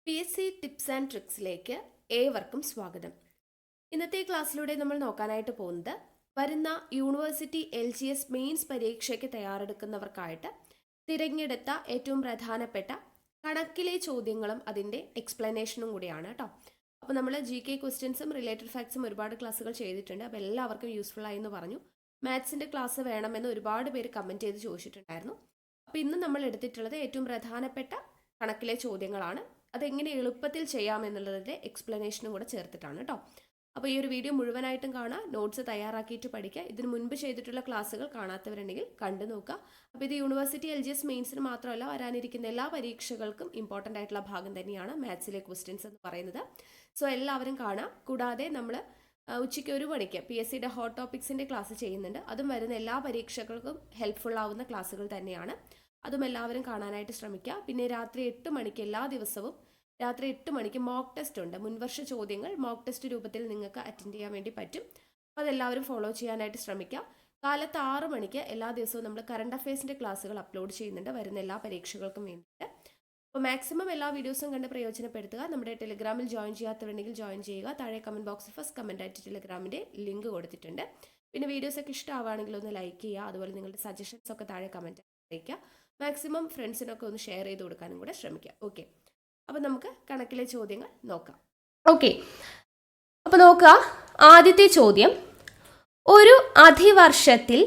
PSC tips and ട്രിക്സിലേക്ക് ഏവർക്കും സ്വാഗതം. ഇന്നത്തെ ക്ലാസ്സിലൂടെ നമ്മൾ നോക്കാനായിട്ട് പോകുന്നത് വരുന്ന യൂണിവേഴ്സിറ്റി LGS മെയിൻസ് പരീക്ഷയ്ക്ക് തയ്യാറെടുക്കുന്നവർക്കായിട്ട് തിരഞ്ഞെടുത്ത ഏറ്റവും പ്രധാനപ്പെട്ട കണക്കിലെ ചോദ്യങ്ങളും അതിൻ്റെ എക്സ്പ്ലനേഷനും കൂടിയാണ് കേട്ടോ. അപ്പോൾ നമ്മൾ GK ക്വസ്റ്റ്യൻസും റിലേറ്റഡ് ഫാക്ട്സും ഒരുപാട് ക്ലാസ്സുകൾ ചെയ്തിട്ടുണ്ട്. അപ്പോൾ എല്ലാവർക്കും യൂസ്ഫുൾ ആയി എന്ന് പറഞ്ഞു. മാത്സിൻ്റെ ക്ലാസ് വേണമെന്ന് ഒരുപാട് പേര് കമൻറ്റ് ചെയ്ത് ചോദിച്ചിട്ടുണ്ടായിരുന്നു. അപ്പോൾ ഇന്ന് നമ്മൾ എടുത്തിട്ടുള്ളത് ഏറ്റവും പ്രധാനപ്പെട്ട കണക്കിലെ ചോദ്യങ്ങളാണ്. അതെങ്ങനെ എളുപ്പത്തിൽ ചെയ്യാം എന്നുള്ളതിൻ്റെ എക്സ്പ്ലനേഷനും കൂടെ ചേർത്തിട്ടാണ് കേട്ടോ. അപ്പോൾ ഈ ഒരു വീഡിയോ മുഴുവനായിട്ടും കാണാം, നോട്ട്സ് തയ്യാറാക്കിയിട്ട് പഠിക്കുക. ഇതിന് മുൻപ് ചെയ്തിട്ടുള്ള ക്ലാസ്സുകൾ കാണാത്തവരുണ്ടെങ്കിൽ കണ്ടു നോക്കുക. അപ്പോൾ ഇത് യൂണിവേഴ്സിറ്റി LGS മെയിൻസിന് മാത്രമല്ല, വരാനിരിക്കുന്ന എല്ലാ പരീക്ഷകൾക്കും ഇമ്പോർട്ടൻ്റ് ആയിട്ടുള്ള ഭാഗം തന്നെയാണ് മാത്സിലെ ക്വസ്റ്റ്യൻസ് എന്ന് പറയുന്നത്. സോ എല്ലാവരും കാണാം. കൂടാതെ നമ്മൾ ഉച്ചയ്ക്ക് 1 മണിക്ക് PSCയുടെ ഹോട്ട് ടോപ്പിക്സിൻ്റെ ക്ലാസ് ചെയ്യുന്നുണ്ട്. അതും വരുന്ന എല്ലാ പരീക്ഷകൾക്കും ഹെൽപ്ഫുൾ ആവുന്ന ക്ലാസ്സുകൾ തന്നെയാണ്. അതും എല്ലാവരും കാണാനായിട്ട് ശ്രമിക്കുക. പിന്നെ രാത്രി 8 മണിക്ക് എല്ലാ ദിവസവും രാത്രി 8 മണിക്ക് മോക്ക് ടെസ്റ്റ് ഉണ്ട്. മുൻവർഷ ചോദ്യങ്ങൾ മോക്ക് ടെസ്റ്റ് രൂപത്തിൽ നിങ്ങൾക്ക് അറ്റൻഡ് ചെയ്യാൻ വേണ്ടി പറ്റും. അപ്പോൾ അതെല്ലാവരും ഫോളോ ചെയ്യാനായിട്ട് ശ്രമിക്കുക. കാലത്ത് 6 മണിക്ക് എല്ലാ ദിവസവും നമ്മൾ കറണ്ട് അഫയേഴ്സിൻ്റെ ക്ലാസ്സുകൾ അപ്ലോഡ് ചെയ്യുന്നുണ്ട് വരുന്ന എല്ലാ പരീക്ഷകൾക്കും വേണ്ടിയിട്ട്. അപ്പോൾ മാക്സിമം എല്ലാ വീഡിയോസും കണ്ട് പ്രയോജനപ്പെടുത്തുക. നമ്മുടെ ടെലിഗ്രാമിൽ ജോയിൻ ചെയ്യാത്തവരുണ്ടെങ്കിൽ ജോയിൻ ചെയ്യുക. താഴെ കമൻറ്റ് ബോക്സിൽ ഫസ്റ്റ് കമൻ്റ് ആയിട്ട് ടെലിഗ്രാമിൻ്റെ ലിങ്ക് കൊടുത്തിട്ടുണ്ട്. പിന്നെ വീഡിയോസൊക്കെ ഇഷ്ടമാവുകയാണെങ്കിൽ ഒന്ന് ലൈക്ക് ചെയ്യുക. അതുപോലെ നിങ്ങളുടെ സജഷൻസ് ഒക്കെ താഴെ കമൻറ്റ് അറിയിക്കുക. മാക്സിമം ഫ്രണ്ട്സിനൊക്കെ ഒന്ന് ഷെയർ ചെയ്ത് കൊടുക്കാനും കൂടെ ശ്രമിക്കുക. ഓക്കെ, അപ്പോൾ നമുക്ക് കണക്കിലെ ചോദ്യങ്ങൾ നോക്കാം. ഓക്കെ, അപ്പോൾ നോക്കുക. ആദ്യത്തെ ചോദ്യം, ഒരു അധിവർഷത്തിൽ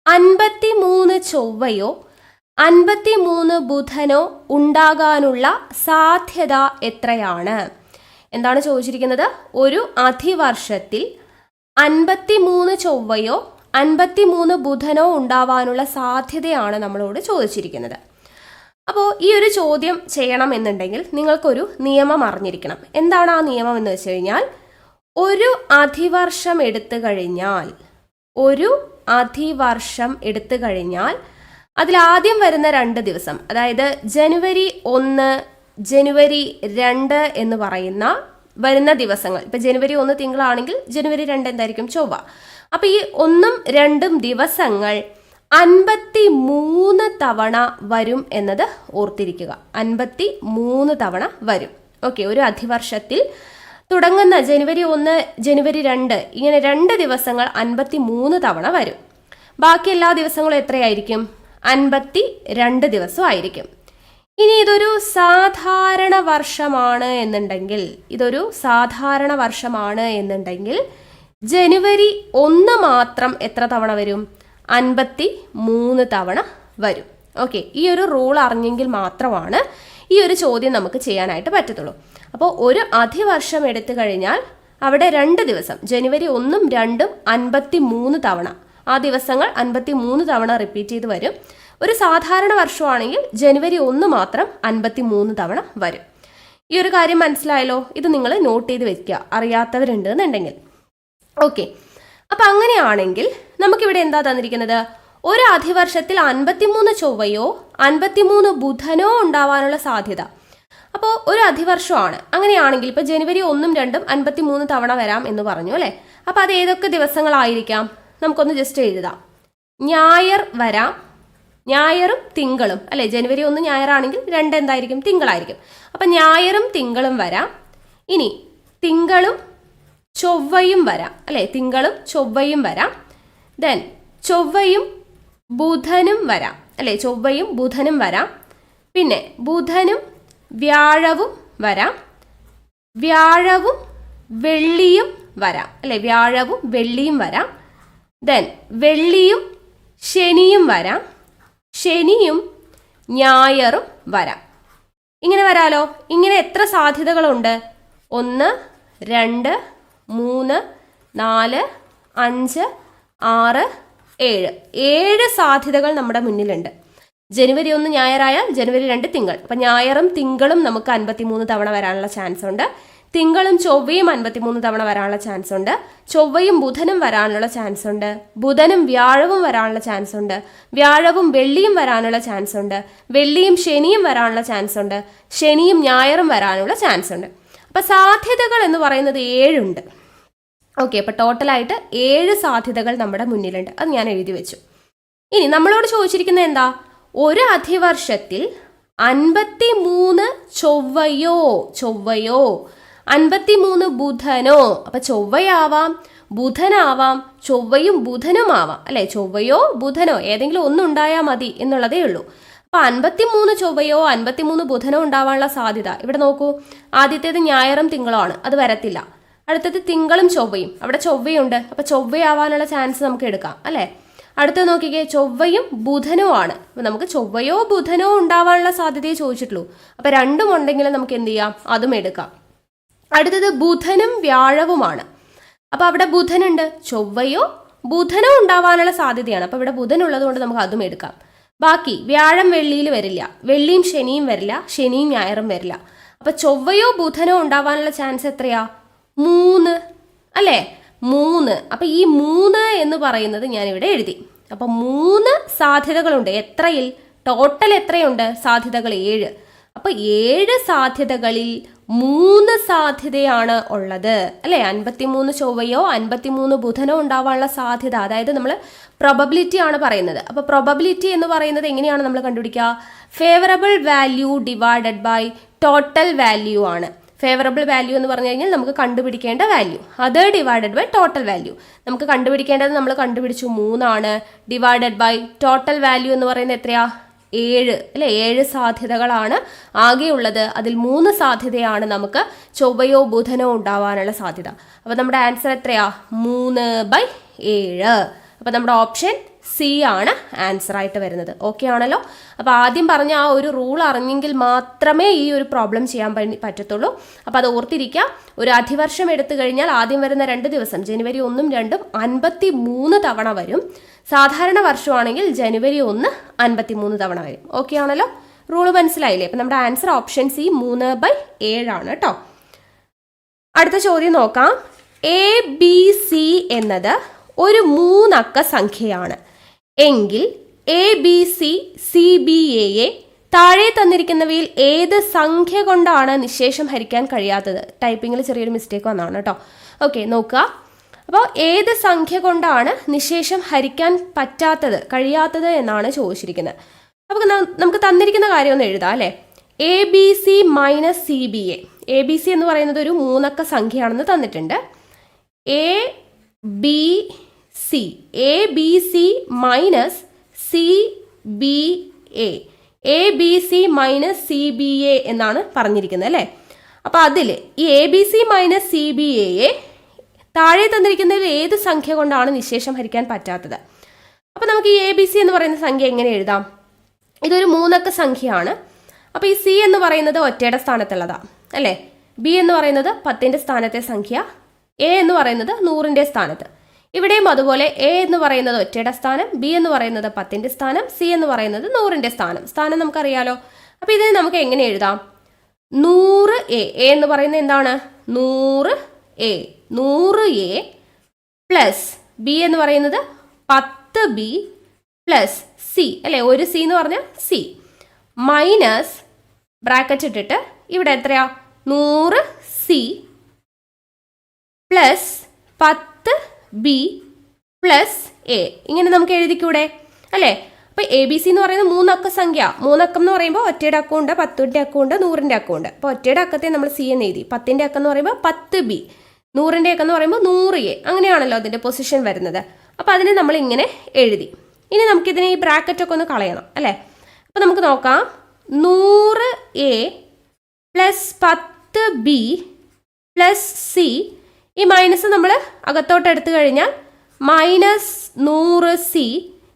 53 ചൊവ്വയോ 53 ബുധനോ ഉണ്ടാകാനുള്ള സാധ്യത എത്രയാണ്? എന്താണ് ചോദിച്ചിരിക്കുന്നത്? ഒരു അധിവർഷത്തിൽ 53 ചൊവ്വയോ 53 ബുധനോ ഉണ്ടാവാനുള്ള സാധ്യതയാണ് നമ്മളോട് ചോദിച്ചിരിക്കുന്നത്. അപ്പോൾ ഈ ഒരു ചോദ്യം ചെയ്യണമെന്നുണ്ടെങ്കിൽ നിങ്ങൾക്കൊരു നിയമം അറിഞ്ഞിരിക്കണം. എന്താണ് ആ നിയമം എന്ന് വെച്ച് കഴിഞ്ഞാൽ, ഒരു അധിവർഷം എടുത്തു കഴിഞ്ഞാൽ അതിലാദ്യം വരുന്ന 2 ദിവസം, അതായത് ജനുവരി 1, ജനുവരി 2 എന്ന് പറയുന്ന വരുന്ന ദിവസങ്ങൾ, ഇപ്പം ജനുവരി 1 തിങ്കളാണെങ്കിൽ ജനുവരി 2 എന്തായിരിക്കും? ചൊവ്വ. അപ്പോൾ ഈ 1ഉം 2ഉം ദിവസങ്ങൾ 53 തവണ വരും എന്നത് ഓർത്തിരിക്കുക. 53 തവണ വരും. ഓക്കെ, ഒരു അധിവർഷത്തിൽ തുടങ്ങുന്ന ജനുവരി 1, ജനുവരി 2 ഇങ്ങനെ 2 ദിവസങ്ങൾ 53 തവണ വരും. ബാക്കി എല്ലാ ദിവസങ്ങളും എത്രയായിരിക്കും? 52 ദിവസമായിരിക്കും. ഇനി ഇതൊരു സാധാരണ വർഷമാണ് എന്നുണ്ടെങ്കിൽ ജനുവരി 1 മാത്രം എത്ര തവണ വരും? 53 തവണ വരും. ഓക്കെ, ഈ ഒരു റൂൾ അറിഞ്ഞെങ്കിൽ മാത്രമാണ് ഈ ഒരു ചോദ്യം നമുക്ക് ചെയ്യാനായിട്ട് പറ്റത്തുള്ളൂ. അപ്പോൾ ഒരു അധിവർഷം എടുത്തു കഴിഞ്ഞാൽ അവിടെ 2 ദിവസം, ജനുവരി 1ഉം 2ഉം 53 തവണ, ആ ദിവസങ്ങൾ 53 തവണ റിപ്പീറ്റ് ചെയ്ത് വരും. ഒരു സാധാരണ വർഷമാണെങ്കിൽ ജനുവരി 1 മാത്രം 53 തവണ വരും. ഈ ഒരു കാര്യം മനസ്സിലായല്ലോ? ഇത് നിങ്ങൾ നോട്ട് ചെയ്ത് വെക്കുക, അറിയാത്തവരുണ്ട് എന്നുണ്ടെങ്കിൽ. ഓക്കെ, അപ്പം അങ്ങനെയാണെങ്കിൽ നമുക്കിവിടെ എന്താ തന്നിരിക്കുന്നത്? ഒരു അധിവർഷത്തിൽ 53 ചൊവ്വയോ 53 ബുധനോ ഉണ്ടാവാനുള്ള സാധ്യത. അപ്പോൾ ഒരു അധിവർഷമാണ്. അങ്ങനെയാണെങ്കിൽ ഇപ്പോൾ ജനുവരി 1ഉം 2ഉം 53 തവണ വരാം എന്ന് പറഞ്ഞു അല്ലേ? അപ്പോൾ അത് ഏതൊക്കെ ദിവസങ്ങളായിരിക്കാം? നമുക്കൊന്ന് ജസ്റ്റ് എഴുതാം. ഞായർ വരാം, ഞായറും തിങ്കളും അല്ലേ? ജനുവരി 1 ഞായറാണെങ്കിൽ 2 എന്തായിരിക്കും? തിങ്കളായിരിക്കും. അപ്പം ഞായറും തിങ്കളും വരാം. ഇനി തിങ്കളും ചൊവ്വയും വരാം അല്ലേ? തിങ്കളും ചൊവ്വയും വരാം. ദെൻ ചൊവ്വയും ബുധനും വരാം അല്ലേ? ചൊവ്വയും ബുധനും വരാം. പിന്നെ ബുധനും വ്യാഴവും വരാം. വ്യാഴവും വെള്ളിയും വരാം അല്ലേ? വ്യാഴവും വെള്ളിയും വരാം. ദെൻ വെള്ളിയും ശനിയും വരാം. ശനിയും ഞായറും വരാം. ഇങ്ങനെ വരാലോ? ഇങ്ങനെ എത്ര സാധ്യതകളുണ്ട്? 1, 2, 3, 4, 5, 6, 7 സാധ്യതകൾ നമ്മുടെ മുന്നിലുണ്ട്. ജനുവരി 1 ഞായറായാൽ ജനുവരി 2 തിങ്കൾ. അപ്പം ഞായറും തിങ്കളും നമുക്ക് 53 തവണ വരാനുള്ള ചാൻസ് ഉണ്ട്. തിങ്കളും ചൊവ്വയും 53 തവണ വരാനുള്ള ചാൻസ് ഉണ്ട്. ചൊവ്വയും ബുധനും വരാനുള്ള ചാൻസ് ഉണ്ട്. ബുധനും വ്യാഴവും വരാനുള്ള ചാൻസ് ഉണ്ട്. വ്യാഴവും വെള്ളിയും വരാനുള്ള ചാൻസ് ഉണ്ട്. വെള്ളിയും ശനിയും വരാനുള്ള ചാൻസ് ഉണ്ട്. ശനിയും ഞായറും വരാനുള്ള ചാൻസ് ഉണ്ട്. അപ്പം സാധ്യതകൾ എന്ന് പറയുന്നത് 7 ഉണ്ട്. ഓക്കെ, അപ്പോൾ ടോട്ടലായിട്ട് 7 സാധ്യതകൾ നമ്മുടെ മുന്നിലുണ്ട്. അത് ഞാൻ എഴുതി വെച്ചു. ഇനി നമ്മളോട് ചോദിച്ചിരിക്കുന്നത് എന്താ? ഒരു അധിവർഷത്തിൽ 53 ചൊവ്വയോ, ചൊവ്വയോ. 53 ബുധനോ. അപ്പൊ ചൊവ്വയാവാം, ബുധനാവാം, ചൊവ്വയും ബുധനും ആവാം അല്ലെ. ചൊവ്വയോ ബുധനോ ഏതെങ്കിലും ഒന്നുണ്ടായാൽ മതി എന്നുള്ളതേ ഉള്ളൂ. അപ്പൊ 53 ചൊവ്വയോ 53 ബുധനോ ഉണ്ടാവാനുള്ള സാധ്യത ഇവിടെ നോക്കൂ. ആദ്യത്തേത് ഞായറും തിങ്കളോ ആണ്, അത് വരത്തില്ല. അടുത്തത് തിങ്കളും ചൊവ്വയും, അവിടെ ചൊവ്വയുണ്ട്, അപ്പൊ ചൊവ്വയാവാനുള്ള ചാൻസ് നമുക്ക് എടുക്കാം അല്ലെ. അടുത്തത് നോക്കിക്കേ, ചൊവ്വയും ബുധനും ആണ്. അപ്പൊ നമുക്ക് ചൊവ്വയോ ബുധനോ ഉണ്ടാവാനുള്ള സാധ്യതയെ ചോദിച്ചിട്ടുള്ളൂ. അപ്പൊ രണ്ടും ഉണ്ടെങ്കിൽ നമുക്ക് എന്ത് ചെയ്യാം, അതും എടുക്കാം. അടുത്തത് ബുധനും വ്യാഴവുമാണ്. അപ്പൊ അവിടെ ബുധനുണ്ട്, ചൊവ്വയോ ബുധനോ ഉണ്ടാവാനുള്ള സാധ്യതയാണ്. അപ്പൊ ഇവിടെ ബുധൻ ഉള്ളത് കൊണ്ട് നമുക്ക് അതും എടുക്കാം. ബാക്കി വ്യാഴം വെള്ളിയിൽ വരില്ല, വെള്ളിയും ശനിയും വരില്ല, ശനിയും ഞായറും വരില്ല. അപ്പൊ ചൊവ്വയോ ബുധനോ ഉണ്ടാവാനുള്ള ചാൻസ് എത്രയാ, 3 അല്ലേ, 3. അപ്പൊ ഈ 3 എന്ന് പറയുന്നത് ഞാനിവിടെ എഴുതി. അപ്പൊ 3 സാധ്യതകളുണ്ട്. എത്രയിൽ, ടോട്ടൽ എത്രയുണ്ട് സാധ്യതകൾ, 7. അപ്പൊ 7 സാധ്യതകളിൽ 3 സാധ്യതയാണ് ഉള്ളത് അല്ലെ. 53 ചൊവ്വയോ 53 ബുധനോ ഉണ്ടാവാനുള്ള സാധ്യത, അതായത് നമ്മൾ പ്രോബബിലിറ്റി ആണ് പറയുന്നത്. അപ്പൊ പ്രോബബിലിറ്റി എന്ന് പറയുന്നത് എങ്ങനെയാണ് നമ്മൾ കണ്ടുപിടിക്കുക, favourable value divided by total value ആണ്. ഫേവറബിൾ വാല്യൂ എന്ന് പറഞ്ഞു കഴിഞ്ഞാൽ നമുക്ക് കണ്ടുപിടിക്കേണ്ട വാല്യൂ, അത് ഡിവൈഡഡ് ബൈ ടോട്ടൽ വാല്യൂ. നമുക്ക് കണ്ടുപിടിക്കേണ്ടത് നമ്മൾ കണ്ടുപിടിച്ചു 3 ആണ്, ഡിവൈഡഡ് ബൈ ടോട്ടൽ വാല്യൂ എന്ന് പറയുന്നത് എത്രയാ, 7 അല്ലെ. 7 സാധ്യതകളാണ് ആകെയുള്ളത്. അതിൽ 3 സാധ്യതയാണ് നമുക്ക് ചൊവ്വയോ ബുധനോ ഉണ്ടാവാനുള്ള സാധ്യത. അപ്പൊ നമ്മുടെ ആൻസർ എത്രയാ, 3/7. അപ്പൊ നമ്മുടെ ഓപ്ഷൻ സി ആണ് ആൻസർ ആയിട്ട് വരുന്നത്. ഓക്കെ ആണല്ലോ. അപ്പൊ ആദ്യം പറഞ്ഞ ആ ഒരു റൂൾ അറിഞ്ഞെങ്കിൽ മാത്രമേ ഈ ഒരു പ്രോബ്ലം ചെയ്യാൻ പറ്റത്തുള്ളൂ. അപ്പൊ അത് ഓർത്തിരിക്കുക. ഒരു അധിവർഷം എടുത്തു കഴിഞ്ഞാൽ ആദ്യം വരുന്ന 2 ദിവസം ജനുവരി 1ഉം 2ഉം 53 തവണ വരും. സാധാരണ വർഷമാണെങ്കിൽ ജനുവരി 1 53 തവണ വരും. ഓക്കെ ആണല്ലോ, റൂള് മനസ്സിലായില്ലേ. അപ്പൊ നമ്മുടെ ആൻസർ ഓപ്ഷൻ സി 3/7 ആണ് കേട്ടോ. അടുത്ത ചോദ്യം നോക്കാം. ABC എന്നത് ഒരു 3 അക്ക സംഖ്യയാണ് എങ്കിൽ ABC CBAയെ താഴെ തന്നിരിക്കുന്നവയിൽ ഏത് സംഖ്യ കൊണ്ടാണ് നിശേഷം ഹരിക്കാൻ കഴിയാത്തത്. ടൈപ്പിങ്ങിൽ ചെറിയൊരു മിസ്റ്റേക്ക് വന്നതാണ് കേട്ടോ. ഓക്കെ, നോക്കുക. അപ്പോൾ ഏത് സംഖ്യ കൊണ്ടാണ് നിശേഷം ഹരിക്കാൻ കഴിയാത്തത് എന്നാണ് ചോദിച്ചിരിക്കുന്നത്. അപ്പോൾ നമുക്ക് തന്നിരിക്കുന്ന കാര്യം ഒന്ന് എഴുതാം അല്ലേ. ABC minus CBA. ABC എന്ന് പറയുന്നത് ഒരു 3 അക്ക സംഖ്യയാണെന്ന് തന്നിട്ടുണ്ട്. ABC minus CBA. ABC minus CBA എന്നാണ് പറഞ്ഞിരിക്കുന്നത് അല്ലേ. അപ്പോൾ അതിൽ ഈ ABC മൈനസ് CBAയെ താഴെ തന്നിരിക്കുന്നതിൽ ഏത് സംഖ്യ കൊണ്ടാണ് നിശേഷം ഹരിക്കാൻ പറ്റാത്തത്. അപ്പോൾ നമുക്ക് ഈ ABC എന്ന് പറയുന്ന സംഖ്യ എങ്ങനെ എഴുതാം. ഇതൊരു 3 അക്ക സംഖ്യയാണ്. അപ്പോൾ ഈ C എന്ന് പറയുന്നത് ഒറ്റയുടെ സ്ഥാനത്തുള്ളതാണ് അല്ലേ. B എന്ന് പറയുന്നത് 10ന്റെ സ്ഥാനത്തെ സംഖ്യ, A എന്ന് പറയുന്നത് 100ന്റെ സ്ഥാനത്ത്. ഇവിടെയും അതുപോലെ A എന്ന് പറയുന്നത് ഒറ്റയുടെ സ്ഥാനം, B എന്ന് പറയുന്നത് 10ന്റെ സ്ഥാനം, C എന്ന് പറയുന്നത് 100ന്റെ സ്ഥാനം നമുക്കറിയാലോ. അപ്പോൾ ഇതിനെ നമുക്ക് എങ്ങനെ എഴുതാം, 100A. A എന്ന് പറയുന്നത് എന്താണ്, 100A. 100A പ്ലസ് B എന്ന് പറയുന്നത് 10B പ്ലസ് C അല്ലേ. ഒരു C എന്ന് പറഞ്ഞാൽ C മൈനസ് ബ്രാക്കറ്റ് ഇട്ടിട്ട് ഇവിടെ എത്രയാ, 100C plus 10B plus A. ഇങ്ങനെ നമുക്ക് എഴുതിക്കൂടെ അല്ലേ. അപ്പോൾ ABC എന്ന് പറയുന്നത് 3 അക്ക സംഖ്യ. 3 അക്കം എന്ന് പറയുമ്പോൾ ഒറ്റയുടെ അക്കമുണ്ട്, 10ന്റെ അക്കമുണ്ട്, 100ന്റെ അക്കമുണ്ട്. അപ്പോൾ ഒറ്റയുടെ അക്കത്തെ നമ്മൾ C എന്ന് എഴുതി. 10ന്റെ അക്കം എന്ന് പറയുമ്പോൾ 10B, 100ന്റെ അക്കം എന്ന് പറയുമ്പോൾ 100A. അങ്ങനെയാണല്ലോ അതിൻ്റെ പൊസിഷൻ വരുന്നത്. അപ്പോൾ അതിനെ നമ്മൾ ഇങ്ങനെ എഴുതി. ഇനി നമുക്കിതിനെ ഈ ബ്രാക്കറ്റൊക്കെ ഒന്ന് കളയണം അല്ലേ. അപ്പോൾ നമുക്ക് നോക്കാം, 100A plus 10B plus C. ഈ മൈനസ് നമ്മൾ അകത്തോട്ട് എടുത്തു കഴിഞ്ഞാൽ മൈനസ് 100C.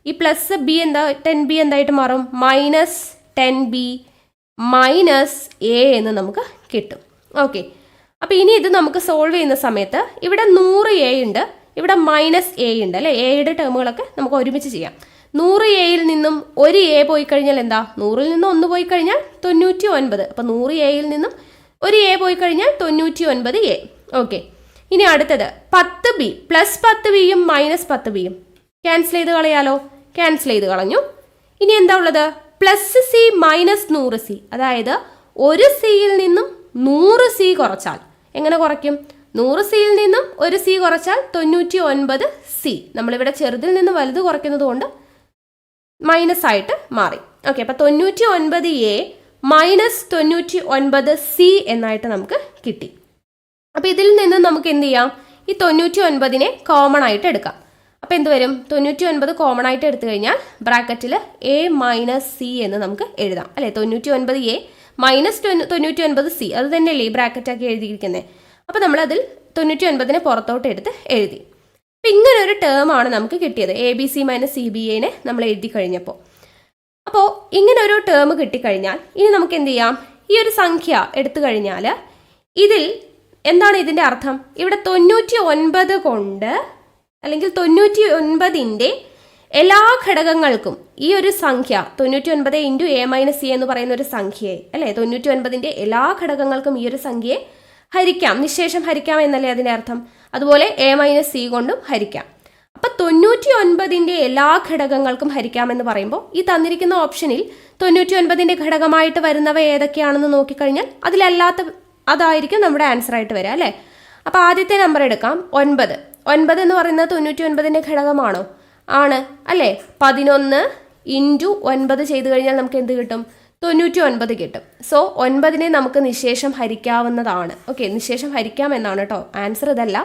ഈ പ്ലസ് B 10B എന്തായിട്ട് മാറും, മൈനസ് 10B മൈനസ് A എന്ന് നമുക്ക് കിട്ടും. ഓക്കെ, അപ്പോൾ ഇനി ഇത് നമുക്ക് സോൾവ് ചെയ്യുന്ന സമയത്ത് ഇവിടെ 100A ഉണ്ട്, ഇവിടെ മൈനസ് A ഉണ്ട് അല്ലേ. എയുടെ ടേമുകളൊക്കെ നമുക്ക് ഒരുമിച്ച് ചെയ്യാം. 100Aയിൽ നിന്നും ഒരു A പോയി കഴിഞ്ഞാൽ എന്താ, 100ൽ നിന്നും 1 പോയി കഴിഞ്ഞാൽ 99. അപ്പോൾ 100Aയിൽ നിന്നും ഒരു A പോയി കഴിഞ്ഞാൽ 99A. ഓക്കെ, ഇനി അടുത്തത് 10B പ്ലസ് 10Bയും മൈനസ് 10Bയും ക്യാൻസൽ ചെയ്ത് കളയാലോ. ക്യാൻസൽ ചെയ്ത് കളഞ്ഞു. ഇനി എന്താ ഉള്ളത്, പ്ലസ് C മൈനസ് 100C. അതായത് ഒരു Cയിൽ നിന്നും 100C കുറച്ചാൽ എങ്ങനെ കുറയ്ക്കും, 100Cയിൽ നിന്നും ഒരു C കുറച്ചാൽ 99C. നമ്മളിവിടെ ചെറുതിൽ നിന്ന് വലുത് കുറയ്ക്കുന്നത് കൊണ്ട് മൈനസ് ആയിട്ട് മാറി. ഓക്കെ, അപ്പോൾ 99A -99c എന്നായിട്ട് നമുക്ക് കിട്ടി. അപ്പോൾ ഇതിൽ നിന്ന് നമുക്ക് എന്ത് ചെയ്യാം, ഈ 99നെ കോമൺ ആയിട്ട് എടുക്കാം. അപ്പോൾ എന്ത് വരും, 99 കോമൺ ആയിട്ട് എടുത്തു കഴിഞ്ഞാൽ ബ്രാക്കറ്റിൽ a - c എന്ന് നമുക്ക് എഴുതാം അല്ലേ. 99a -99c അത് തന്നെയല്ലേ ഈ ബ്രാക്കറ്റാക്കി എഴുതിയിരിക്കുന്നത്. അപ്പോൾ നമ്മളതിൽ 99നെ പുറത്തോട്ട് എടുത്ത് എഴുതി. അപ്പം ഇങ്ങനെ ഒരു ടേം ആണ് നമുക്ക് കിട്ടിയത്, ABC - CBAനെ നമ്മൾ എഴുതി കഴിഞ്ഞപ്പോൾ. അപ്പോൾ ഇങ്ങനെ ഒരു ടേം കിട്ടിക്കഴിഞ്ഞാൽ ഇനി നമുക്ക് എന്ത് ചെയ്യാം, ഈ ഒരു സംഖ്യ എടുത്തു കഴിഞ്ഞാൽ ഇതിൽ എന്താണ് ഇതിൻ്റെ അർത്ഥം, ഇവിടെ 99 കൊണ്ട് അല്ലെങ്കിൽ 99ൻ്റെ എല്ലാ ഘടകങ്ങൾക്കും ഈ ഒരു സംഖ്യ 99 × a - c എന്ന് പറയുന്ന ഒരു സംഖ്യയെ അല്ലേ, 99ൻ്റെ എല്ലാ ഘടകങ്ങൾക്കും ഈ ഒരു സംഖ്യയെ ഹരിക്കാം, നിശേഷം ഹരിക്കാം എന്നല്ലേ അതിൻ്റെ അർത്ഥം. അതുപോലെ a - c കൊണ്ടും ഹരിക്കാം. അപ്പം 99ൻ്റെ എല്ലാ ഘടകങ്ങൾക്കും ഹരിക്കാമെന്ന് പറയുമ്പോൾ ഈ തന്നിരിക്കുന്ന ഓപ്ഷനിൽ 99ൻ്റെ ഘടകമായിട്ട് വരുന്നവ ഏതൊക്കെയാണെന്ന് നോക്കിക്കഴിഞ്ഞാൽ അതിലല്ലാത്ത അതായിരിക്കും നമ്മുടെ ആൻസർ ആയിട്ട് വരിക അല്ലേ. അപ്പോൾ ആദ്യത്തെ നമ്പർ എടുക്കാം, 9. 9 എന്ന് പറയുന്നത് 99ൻ്റെ ഘടകമാണോ? ആണ് അല്ലേ. 11 × 9 ചെയ്ത് കഴിഞ്ഞാൽ നമുക്ക് എന്ത് കിട്ടും, 99 കിട്ടും. സോ 9നെ നമുക്ക് നിശേഷം ഹരിക്കാവുന്നതാണ്. ഓക്കെ, നിശേഷം ഹരിക്കാമെന്നാണ് കേട്ടോ, ആൻസർ ഇതല്ല.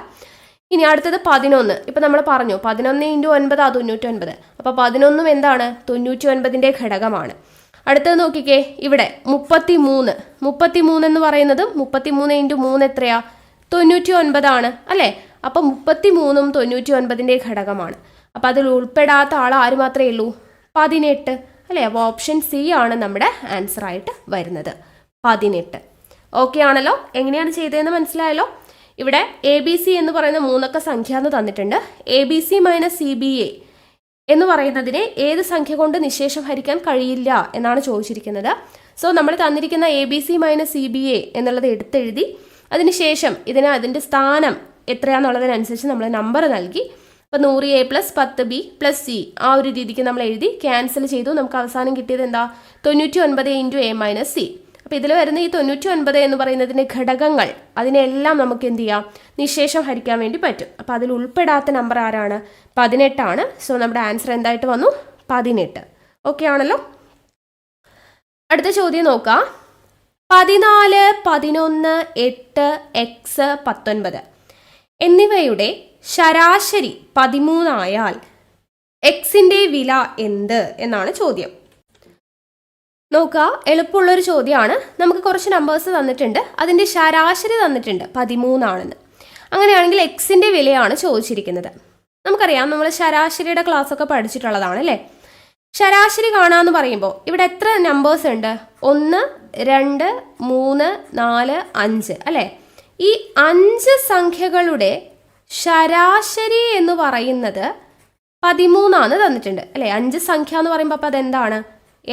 ഇനി അടുത്തത് 11. ഇപ്പം നമ്മൾ പറഞ്ഞു 11 × 9 ആ 99. അപ്പോൾ 11ഉം എന്താണ്, 99ൻ്റെ ഘടകമാണ്. അടുത്തത് നോക്കിക്കേ, ഇവിടെ 33. 33 എന്ന് പറയുന്നത് 33 × 3 എത്രയാ, 99 ആണ് അല്ലേ. അപ്പം 33ഉം 99ൻ്റെ ഘടകമാണ്. അപ്പോൾ അതിൽ ഉൾപ്പെടാത്ത ആൾ ആര് മാത്രമേ ഉള്ളൂ, 18 അല്ലേ. അപ്പോൾ ഓപ്ഷൻ സി ആണ് നമ്മുടെ ആൻസർ ആയിട്ട് വരുന്നത്, 18. ഓക്കെ ആണല്ലോ. എങ്ങനെയാണ് ചെയ്തതെന്ന് മനസ്സിലായല്ലോ. ഇവിടെ ABC എന്ന് പറയുന്ന 3 അക്ക സംഖ്യ എന്ന് തന്നിട്ടുണ്ട്. ABC - CBA എന്ന് പറയുന്നതിനെ ഏത് സംഖ്യ കൊണ്ട് നിശേഷം ഹരിക്കാൻ കഴിയില്ല എന്നാണ് ചോദിച്ചിരിക്കുന്നത്. സോ നമ്മൾ തന്നിരിക്കുന്ന ABC - CBA എന്നുള്ളത് എടുത്തെഴുതി, അതിനുശേഷം അതിൻ്റെ സ്ഥാനം എത്രയാണെന്നുള്ളതിനനുസരിച്ച് നമ്മൾ നമ്പർ നൽകി. അപ്പോൾ 100A + 10B + C ആ ഒരു രീതിക്ക് നമ്മൾ എഴുതി ക്യാൻസൽ ചെയ്തു. നമുക്ക് അവസാനം കിട്ടിയത് എന്താ, 99 × a - c. അപ്പോൾ ഇതിൽ വരുന്ന ഈ 99 എന്ന് പറയുന്നതിൻ്റെ ഘടകങ്ങൾ അതിനെല്ലാം നമുക്ക് എന്ത് ചെയ്യാം, നിശേഷം ഹരിക്കാൻ വേണ്ടി പറ്റും. അപ്പോൾ അതിൽ ഉൾപ്പെടാത്ത നമ്പർ ആരാണ്, 18 ആണ്. സോ നമ്മുടെ ആൻസർ എന്തായിട്ട് വന്നു, 18. ഓക്കെ ആണല്ലോ. അടുത്ത ചോദ്യം നോക്കാം. 14, 11, 8, x, 19 എന്നിവയുടെ ശരാശരി 13 ആയാൽ എക്സിൻ്റെ വില എന്ത് എന്നാണ് ചോദ്യം. നോക്കുക, എളുപ്പമുള്ളൊരു ചോദ്യമാണ്. നമുക്ക് കുറച്ച് നമ്പേഴ്സ് തന്നിട്ടുണ്ട്, അതിൻ്റെ ശരാശരി തന്നിട്ടുണ്ട് 13 ആണെന്ന്. അങ്ങനെയാണെങ്കിൽ എക്സിൻ്റെ വിലയാണ് ചോദിച്ചിരിക്കുന്നത്. നമുക്കറിയാം, നമ്മൾ ശരാശരിയുടെ ക്ലാസ്സൊക്കെ പഠിച്ചിട്ടുള്ളതാണ് അല്ലേ. ശരാശരി കാണാമെന്ന് പറയുമ്പോൾ ഇവിടെ എത്ര നമ്പേഴ്സ് ഉണ്ട്, 1, 2, 3, 4, 5 അല്ലേ. ഈ 5 സംഖ്യകളുടെ ശരാശരി എന്ന് പറയുന്നത് 13 തന്നിട്ടുണ്ട് അല്ലേ. 5 സംഖ്യ എന്ന് പറയുമ്പോൾ അപ്പോൾ അതെന്താണ്,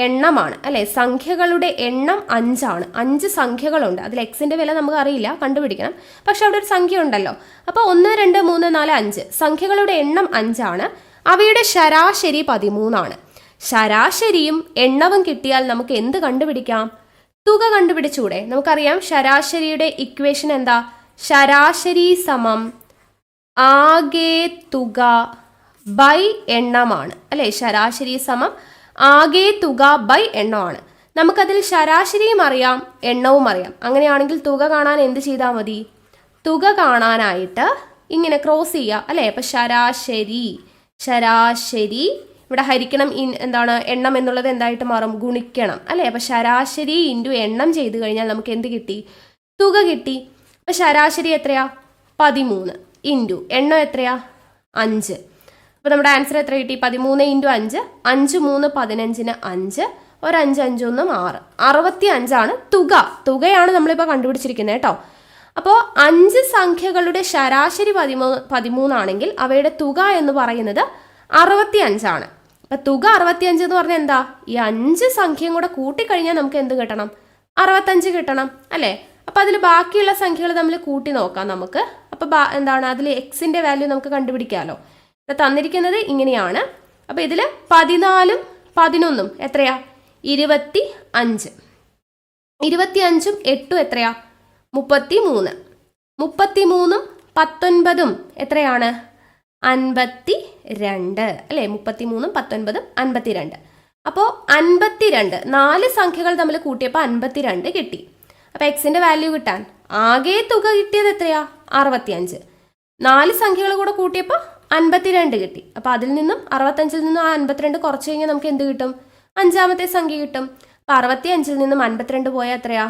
എണ്ണമാണ് അല്ലേ. സംഖ്യകളുടെ എണ്ണം 5 ആണ്. 5 സംഖ്യകളുണ്ട്, അതിൽ എക്സിൻ്റെ വില നമുക്ക് അറിയില്ല, കണ്ടുപിടിക്കണം. പക്ഷെ അവിടെ ഒരു സംഖ്യ ഉണ്ടല്ലോ. അപ്പോൾ 1, 2, 3, 4, 5 സംഖ്യകളുടെ എണ്ണം 5 ആണ്. അവയുടെ ശരാശരി 13 ആണ്. ശരാശരിയും എണ്ണവും കിട്ടിയാൽ നമുക്ക് എന്ത് കണ്ടുപിടിക്കാം, തുക കണ്ടുപിടിച്ചൂടെ. നമുക്കറിയാം ശരാശരിയുടെ ഇക്വേഷൻ എന്താ, ശരാശരി സമം ആകെ തുക ബൈ എണ്ണമാണ് അല്ലേ. ശരാശരി സമം ആകെ തുക ബൈ എണ്ണമാണ്. നമുക്കതിൽ ശരാശരിയും അറിയാം എണ്ണവും അറിയാം. അങ്ങനെയാണെങ്കിൽ തുക കാണാൻ എന്ത് ചെയ്താൽ മതി, തുക കാണാനായിട്ട് ഇങ്ങനെ ക്രോസ് ചെയ്യുക അല്ലേ. അപ്പം ശരാശരി ഇവിടെ ഹരിക്കണം, എന്താണ് എണ്ണം എന്നുള്ളത് എന്തായിട്ട് മാറും, ഗുണിക്കണം അല്ലേ. അപ്പം ശരാശരി × എണ്ണം ചെയ്ത് കഴിഞ്ഞാൽ നമുക്ക് എന്ത് കിട്ടി, തുക കിട്ടി. അപ്പം ശരാശരി എത്രയാ, 13 × എണ്ണം എത്രയാ, 5. അപ്പോൾ നമ്മുടെ ആൻസർ എത്ര കിട്ടി, 13 × 5. 5 3 15 5, ഒരു 5 5 1 6, 65 തുകയാണ് നമ്മളിപ്പോൾ കണ്ടുപിടിച്ചിരിക്കുന്നത് കേട്ടോ. അപ്പോൾ 5 സംഖ്യകളുടെ ശരാശരി 13 ആണെങ്കിൽ അവയുടെ തുക എന്ന് പറയുന്നത് 65 ആണ്. അപ്പം തുക 65 എന്ന് പറഞ്ഞാൽ എന്താ, ഈ 5 സംഖ്യയും കൂടെ കൂട്ടിക്കഴിഞ്ഞാൽ നമുക്ക് എന്ത് കിട്ടണം, 65 കിട്ടണം അല്ലേ. അപ്പം അതിൽ ബാക്കിയുള്ള സംഖ്യകൾ തമ്മിൽ കൂട്ടി നോക്കാം നമുക്ക്. അപ്പോൾ എന്താണ് അതിൽ എക്സിൻ്റെ വാല്യൂ നമുക്ക് കണ്ടുപിടിക്കാമല്ലോ. ഇത് തന്നിരിക്കുന്നത് ഇങ്ങനെയാണ്. അപ്പോൾ ഇതിൽ 14ഉം 11ഉം എത്രയാ, 25. 25ഉം 8ഉം എത്രയാ, 33. 33ഉം 19ഉം എത്രയാണ്, 52 അല്ലേ. 33ഉം 19ഉം 52. അപ്പോൾ 52, 4 സംഖ്യകൾ തമ്മിൽ കൂട്ടിയപ്പോൾ 52 കിട്ടി. അപ്പോൾ എക്സിൻ്റെ വാല്യൂ കിട്ടാൻ ആകെ തുക കിട്ടിയത് എത്രയാ? 65. 4 സംഖ്യകൾ കൂടെ കൂട്ടിയപ്പോൾ 52 കിട്ടി. അപ്പോൾ അതിൽ നിന്നും 65-ൽ നിന്നും ആ 52 കുറച്ച് കഴിഞ്ഞാൽ നമുക്ക് എന്ത് കിട്ടും? 5-ാമത്തെ സംഖ്യ കിട്ടും. അപ്പോൾ 65-ൽ നിന്നും 52 പോയാൽ എത്രയാ?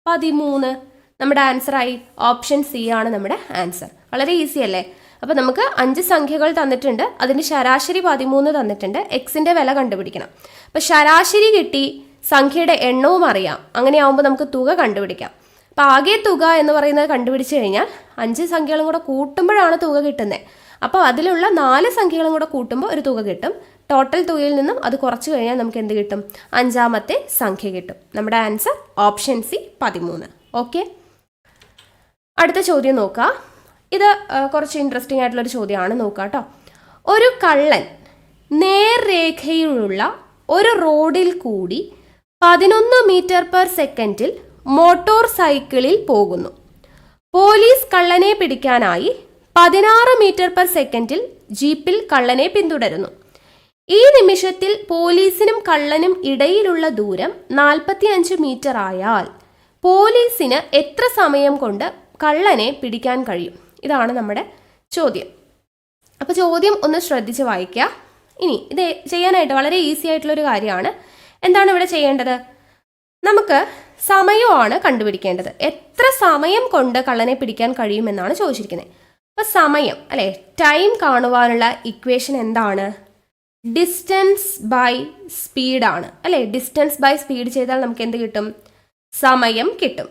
13. നമ്മുടെ ആൻസറായി. ഓപ്ഷൻ സി ആണ് നമ്മുടെ ആൻസർ. വളരെ ഈസി അല്ലേ? അപ്പോൾ നമുക്ക് 5 സംഖ്യകൾ തന്നിട്ടുണ്ട്, അതിൻ്റെ ശരാശരി 13 തന്നിട്ടുണ്ട്. എക്സിൻ്റെ വില കണ്ടുപിടിക്കണം. അപ്പോൾ ശരാശരി കിട്ടി, സംഖ്യയുടെ എണ്ണവും അറിയാം. അങ്ങനെയാവുമ്പോൾ നമുക്ക് തുക കണ്ടുപിടിക്കാം. അപ്പോൾ ആകെ തുക എന്ന് പറയുന്നത് കണ്ടുപിടിച്ച് കഴിഞ്ഞാൽ 5 സംഖ്യകളും കൂടെ കൂട്ടുമ്പോഴാണ് തുക കിട്ടുന്നത്. അപ്പോൾ അതിലുള്ള 4 സംഖ്യകളും കൂടെ കൂട്ടുമ്പോൾ ഒരു തുക കിട്ടും. ടോട്ടൽ തുകയിൽ നിന്നും അത് കുറച്ച് കഴിഞ്ഞാൽ നമുക്ക് എന്ത് കിട്ടും? 5-ാമത്തെ സംഖ്യ കിട്ടും. നമ്മുടെ ആൻസർ ഓപ്ഷൻ സി 13. ഓക്കെ, അടുത്ത ചോദ്യം നോക്കാം. ഇത് കുറച്ച് ഇൻട്രസ്റ്റിംഗ് ആയിട്ടുള്ളൊരു ചോദ്യമാണ്. നോക്കാം കേട്ടോ. ഒരു കള്ളൻ നേർരേഖയിലുള്ള ഒരു റോഡിൽ കൂടി 11 മീറ്റർ പെർ സെക്കൻഡിൽ മോട്ടോർ സൈക്കിളിൽ പോകുന്നു. പോലീസ് കള്ളനെ പിടിക്കാനായി 16 മീറ്റർ പെർ സെക്കൻഡിൽ ജീപ്പിൽ കള്ളനെ പിന്തുടരുന്നു. ഈ നിമിഷത്തിൽ പോലീസിനും കള്ളനും ഇടയിലുള്ള ദൂരം 45 മീറ്റർ ആയാൽ പോലീസിന് എത്ര സമയം കൊണ്ട് കള്ളനെ പിടിക്കാൻ കഴിയും? ഇതാണ് നമ്മുടെ ചോദ്യം. അപ്പോൾ ചോദ്യം ഒന്ന് ശ്രദ്ധിച്ച് വായിക്കുക. ഇനി ഇത് ചെയ്യാനായിട്ട് വളരെ ഈസി ആയിട്ടുള്ളൊരു കാര്യമാണ്. എന്താണ് ഇവിടെ ചെയ്യേണ്ടത്? നമുക്ക് സമയമാണ് കണ്ടുപിടിക്കേണ്ടത്. എത്ര സമയം കൊണ്ട് കള്ളനെ പിടിക്കാൻ കഴിയുമെന്നാണ് ചോദിച്ചിരിക്കുന്നത്. അപ്പോൾ സമയം അല്ലേ, ടൈം കാണുവാനുള്ള ഇക്വേഷൻ എന്താണ്? ഡിസ്റ്റൻസ് ബൈ സ്പീഡാണ് അല്ലേ. ഡിസ്റ്റൻസ് ബൈ സ്പീഡ് ചെയ്താൽ നമുക്ക് എന്ത് കിട്ടും? സമയം കിട്ടും.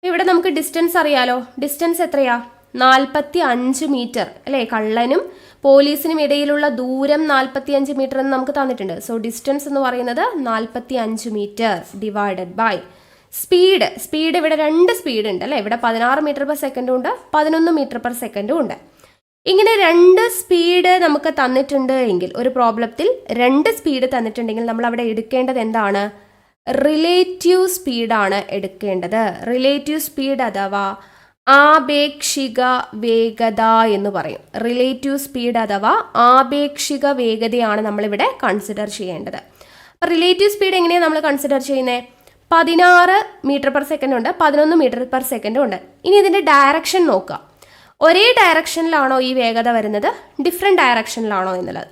ഇവിടെ നമുക്ക് ഡിസ്റ്റൻസ് അറിയാലോ. ഡിസ്റ്റൻസ് എത്രയാ? 45 മീറ്റർ അല്ലേ. കള്ളനും പോലീസിനും ഇടയിലുള്ള ദൂരം 45 മീറ്റർ എന്ന് നമുക്ക് തന്നിട്ടുണ്ട്. സോ ഡിസ്റ്റൻസ് എന്ന് പറയുന്നത് 45 metre divided by speed. Speed ഇവിടെ 2 സ്പീഡ് ഉണ്ട് അല്ലേ. ഇവിടെ 16 മീറ്റർ പെർ സെക്കൻഡും ഉണ്ട്, 11 മീറ്റർ പെർ സെക്കൻഡും ഉണ്ട്. ഇങ്ങനെ 2 സ്പീഡ് നമുക്ക് തന്നിട്ടുണ്ട് എങ്കിൽ, ഒരു പ്രോബ്ലത്തിൽ 2 സ്പീഡ് തന്നിട്ടുണ്ടെങ്കിൽ നമ്മൾ അവിടെ എടുക്കേണ്ടത് എന്താണ്? റിലേറ്റീവ് സ്പീഡാണ് എടുക്കേണ്ടത്. റിലേറ്റീവ് സ്പീഡ് അഥവാ ആപേക്ഷിക വേഗത എന്ന് പറയും. റിലേറ്റീവ് സ്പീഡ് അഥവാ ആപേക്ഷിക വേഗതയാണ് നമ്മളിവിടെ കൺസിഡർ ചെയ്യേണ്ടത്. അപ്പോൾ റിലേറ്റീവ് സ്പീഡ് എങ്ങനെയാണ് നമ്മൾ കൺസിഡർ ചെയ്യുന്നത്? 16 മീറ്റർ പെർ സെക്കൻഡ് ഉണ്ട്, 11 മീറ്റർ പെർ സെക്കൻഡും ഉണ്ട്. ഇനി ഇതിൻ്റെ ഡയറക്ഷൻ നോക്കുക. ഒരേ ഡയറക്ഷനിലാണോ ഈ വേഗത വരുന്നത്, ഡിഫറെൻറ്റ് ഡയറക്ഷനിലാണോ എന്നുള്ളത്.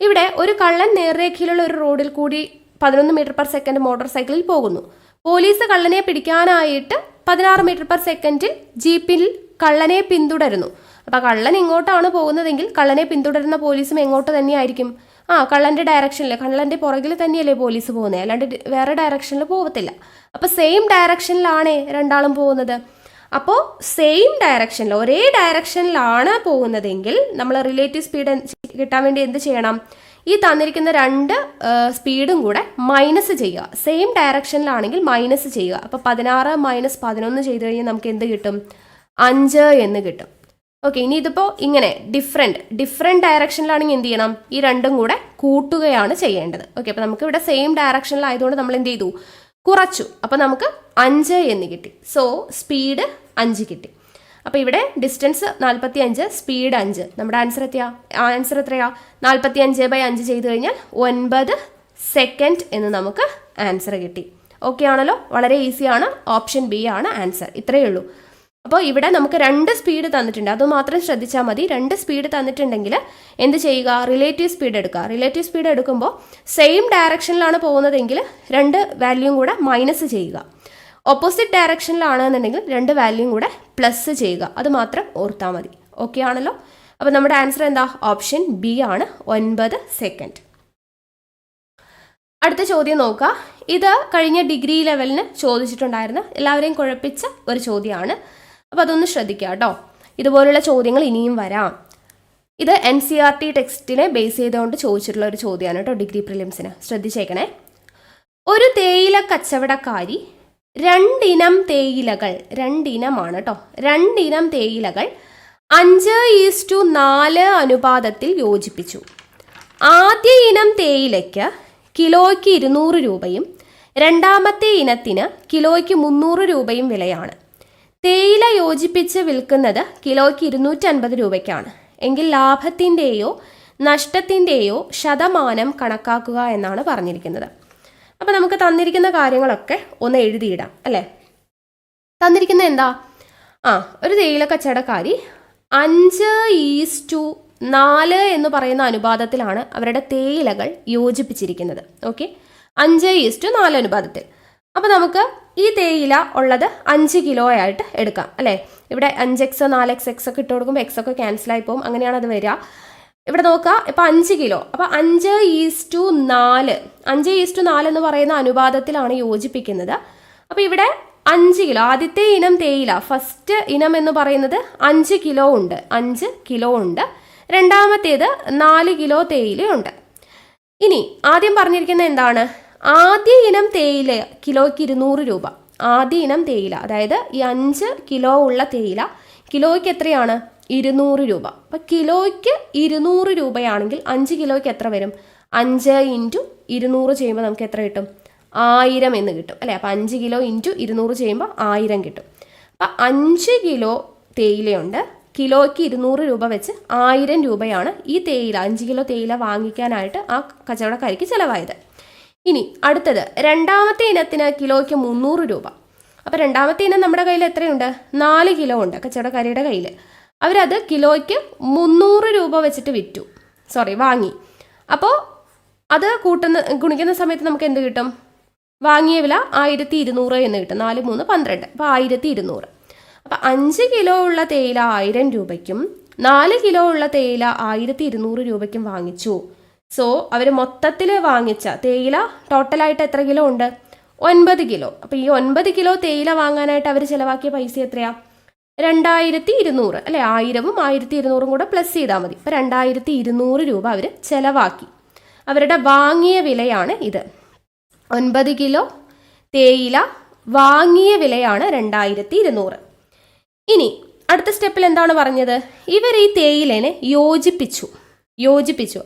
ഇവിടെ ഒരു കള്ളൻ നേർരേഖയിലുള്ള ഒരു റോഡിൽ കൂടി 11 മീറ്റർ പെർ സെക്കൻഡ് മോട്ടോർ സൈക്കിളിൽ പോകുന്നു. പോലീസ് കള്ളനെ പിടിക്കാനായിട്ട് 16 മീറ്റർ പെർ സെക്കൻഡിൽ ജീപ്പിൽ കള്ളനെ പിന്തുടരുന്നു. അപ്പോൾ കള്ളൻ ഇങ്ങോട്ടാണ് പോകുന്നതെങ്കിൽ കള്ളനെ പിന്തുടരുന്ന പോലീസും എങ്ങോട്ട് തന്നെയായിരിക്കും? കള്ളൻ്റെ ഡയറക്ഷനിൽ, കള്ളൻ്റെ പുറകിൽ തന്നെയല്ലേ പോലീസ് പോകുന്നത്, അല്ലാണ്ട് വേറെ ഡയറക്ഷനിൽ പോകത്തില്ല. അപ്പോൾ സെയിം ഡയറക്ഷനിലാണ് രണ്ടാളും പോകുന്നത്. അപ്പോൾ സെയിം ഡയറക്ഷനിൽ, ഒരേ ഡയറക്ഷനിലാണ് പോകുന്നതെങ്കിൽ നമ്മൾ റിലേറ്റീവ് സ്പീഡ് കിട്ടാൻ വേണ്ടി എന്ത് ചെയ്യണം? ഈ തന്നിരിക്കുന്ന 2 സ്പീഡും കൂടെ മൈനസ് ചെയ്യുക. സെയിം ഡയറക്ഷനിലാണെങ്കിൽ മൈനസ് ചെയ്യുക. അപ്പോൾ 16 മൈനസ് 11 ചെയ്ത് കഴിഞ്ഞാൽ നമുക്ക് എന്ത് കിട്ടും? 5 എന്ന് കിട്ടും. ഓക്കെ, ഇനി ഇതിപ്പോൾ ഇങ്ങനെ ഡിഫറെൻറ്റ് ഡയറക്ഷനിലാണെങ്കിൽ എന്ത് ചെയ്യണം? ഈ 2ഉം കൂടെ കൂട്ടുകയാണ് ചെയ്യേണ്ടത്. ഓക്കെ, അപ്പോൾ നമുക്ക് ഇവിടെ സെയിം ഡയറക്ഷനിലായതുകൊണ്ട് നമ്മൾ എന്ത് ചെയ്തു? കുറച്ചു. അപ്പോൾ നമുക്ക് 5 എന്ന് കിട്ടി. സോ സ്പീഡ് 5 കിട്ടി. അപ്പോൾ ഇവിടെ ഡിസ്റ്റൻസ് 45, സ്പീഡ് 5. നമ്മുടെ ആൻസർ എത്രയാ? 45/5 ചെയ്ത് കഴിഞ്ഞാൽ 9 സെക്കൻഡ് എന്ന് നമുക്ക് ആൻസർ കിട്ടി. ഓക്കെ ആണല്ലോ, വളരെ ഈസിയാണ്. ഓപ്ഷൻ ബി ആണ് ആൻസർ. ഇത്രയേ ഉള്ളൂ. അപ്പോൾ ഇവിടെ നമുക്ക് 2 സ്പീഡ് തന്നിട്ടുണ്ട്, അതുമാത്രം ശ്രദ്ധിച്ചാൽ മതി. 2 സ്പീഡ് തന്നിട്ടുണ്ടെങ്കിൽ എന്ത് ചെയ്യുക? റിലേറ്റീവ് സ്പീഡ് എടുക്കുക. റിലേറ്റീവ് സ്പീഡ് എടുക്കുമ്പോൾ സെയിം ഡയറക്ഷനിലാണ് പോകുന്നതെങ്കിൽ 2 വാല്യൂം കൂടെ മൈനസ് ചെയ്യുക. ഓപ്പോസിറ്റ് ഡയറക്ഷനിലാണെന്നുണ്ടെങ്കിൽ 2 വാല്യൂം കൂടെ പ്ലസ് ചെയ്യുക. അത് മാത്രം ഓർത്താൽ മതി. ഓക്കെ ആണല്ലോ. അപ്പോൾ നമ്മുടെ ആൻസർ എന്താ? ഓപ്ഷൻ ബി ആണ്, 9 സെക്കൻഡ്. അടുത്ത ചോദ്യം നോക്കുക. ഇത് കഴിഞ്ഞ ഡിഗ്രി ലെവലിന് ചോദിച്ചിട്ടുണ്ടായിരുന്ന, എല്ലാവരെയും കുഴപ്പിച്ച ഒരു ചോദ്യമാണ്. അപ്പോൾ അതൊന്ന് ശ്രദ്ധിക്കുക കേട്ടോ. ഇതുപോലുള്ള ചോദ്യങ്ങൾ ഇനിയും വരാം. ഇത് NCERT ടെക്സ്റ്റിനെ ബേസ് ചെയ്തുകൊണ്ട് ചോദിച്ചിട്ടുള്ള ഒരു ചോദ്യമാണ് കേട്ടോ, ഡിഗ്രി പ്രിലിംസിന്. ശ്രദ്ധിച്ചേക്കണേ. ഒരു തേയില കച്ചവടക്കാരി 2 ഇനം തേയിലകൾ, 2 ഇനമാണ് കേട്ടോ, 2 ഇനം തേയിലകൾ 5:4 അനുപാതത്തിൽ യോജിപ്പിച്ചു. ആദ്യ ഇനം തേയിലയ്ക്ക് കിലോയ്ക്ക് 200 രൂപയും രണ്ടാമത്തെ ഇനത്തിന് കിലോയ്ക്ക് 300 രൂപയും വിലയാണ്. തേയില യോജിപ്പിച്ച് വിൽക്കുന്നത് കിലോയ്ക്ക് 250 രൂപയ്ക്കാണ്. എങ്കിൽ ലാഭത്തിൻ്റെയോ നഷ്ടത്തിൻ്റെയോ ശതമാനം കണക്കാക്കുക എന്നാണ് പറഞ്ഞിരിക്കുന്നത്. അപ്പോൾ നമുക്ക് തന്നിരിക്കുന്ന കാര്യങ്ങളൊക്കെ ഒന്ന് എഴുതിയിടാം അല്ലേ. തന്നിരിക്കുന്ന എന്താ, ഒരു തേയില കച്ചവടക്കാരി 5:4 എന്ന് പറയുന്ന അനുപാതത്തിലാണ് അവരുടെ തേയിലകൾ യോജിപ്പിച്ചിരിക്കുന്നത്. ഓക്കെ, 5:4 അനുപാതത്തിൽ. അപ്പോൾ നമുക്ക് ഈ തേയില ഉള്ളത് 5 കിലോ ആയിട്ട് എടുക്കാം അല്ലേ. ഇവിടെ 5x 4x ഒക്കെ ഇട്ട് കൊടുക്കുമ്പോൾ x ഒക്കെ ക്യാൻസലായി പോകും, അങ്ങനെയാണ് അത് വരിക. ഇവിടെ നോക്കുക, ഇപ്പം 5 കിലോ, അപ്പോൾ 5:4 എന്ന് പറയുന്ന അനുപാതത്തിലാണ് യോജിപ്പിക്കുന്നത്. അപ്പോൾ ഇവിടെ 5 കിലോ, ആദ്യത്തെ ഇനം തേയില, ഫസ്റ്റ് ഇനം എന്ന് പറയുന്നത് 5 കിലോ ഉണ്ട്, 5 കിലോ ഉണ്ട്. രണ്ടാമത്തേത് 4 കിലോ തേയിലയുണ്ട്. ഇനി ആദ്യം പറഞ്ഞിരിക്കുന്നത് എന്താണ്, ആദ്യ ഇനം തേയില കിലോയ്ക്ക് 200 രൂപ. ആദ്യ ഇനം തേയില, അതായത് ഈ 5 കിലോ ഉള്ള തേയില കിലോയ്ക്ക് എത്രയാണ്, 200 രൂപ. അപ്പം കിലോയ്ക്ക് 200 രൂപയാണെങ്കിൽ 5 കിലോയ്ക്ക് എത്ര വരും, 5 × 200 ചെയ്യുമ്പോൾ നമുക്ക് എത്ര കിട്ടും, 1000 എന്ന് കിട്ടും അല്ലേ. അപ്പം 5 കിലോ × 200 ചെയ്യുമ്പോൾ 1000 കിട്ടും. അപ്പം 5 കിലോ തേയിലയുണ്ട്, കിലോയ്ക്ക് 200 രൂപ വെച്ച് 1000 രൂപയാണ് ഈ തേയില, 5 കിലോ തേയില വാങ്ങിക്കാനായിട്ട് ആ കച്ചവടക്കാരിക്ക് ചിലവായത്. ഇനി അടുത്തത് രണ്ടാമത്തെ ഇനത്തിന് കിലോയ്ക്ക് 300 രൂപ. അപ്പോൾ രണ്ടാമത്തെ ഇനം നമ്മുടെ കയ്യിൽ എത്രയുണ്ട്, 4 കിലോ ഉണ്ട് കച്ചവടക്കാരിയുടെ കയ്യിൽ. അവരത് കിലോയ്ക്ക് 300 രൂപ വെച്ചിട്ട് വാങ്ങി. അപ്പോൾ അത് ഗുണിക്കുന്ന സമയത്ത് നമുക്ക് എന്ത് കിട്ടും, വാങ്ങിയ വില 1200 എന്ന് കിട്ടും. 4 3 12, അപ്പോൾ 1200. അപ്പോൾ 5 കിലോ ഉള്ള തേയില 1000 രൂപയ്ക്കും 4 കിലോ ഉള്ള തേയില 1200 രൂപയ്ക്കും വാങ്ങിച്ചു. സോ അവർ മൊത്തത്തിൽ വാങ്ങിച്ച തേയില ടോട്ടലായിട്ട് എത്ര കിലോ ഉണ്ട്, 9 കിലോ. അപ്പോൾ ഈ 9 കിലോ തേയില വാങ്ങാനായിട്ട് അവർ ചിലവാക്കിയ പൈസ എത്രയാ, 2200 അല്ലേ. 1000ഉം 1200ഉം കൂടെ പ്ലസ് ചെയ്താൽ മതി. അപ്പോൾ 2200 രൂപ അവർ ചിലവാക്കി. അവരുടെ വാങ്ങിയ വിലയാണ് ഇത്. 9 കിലോ തേയില വാങ്ങിയ വിലയാണ് 2200. ഇനി അടുത്ത സ്റ്റെപ്പിൽ എന്താണ് പറഞ്ഞത്, ഇവർ ഈ തേയിലേനെ യോജിപ്പിച്ചു,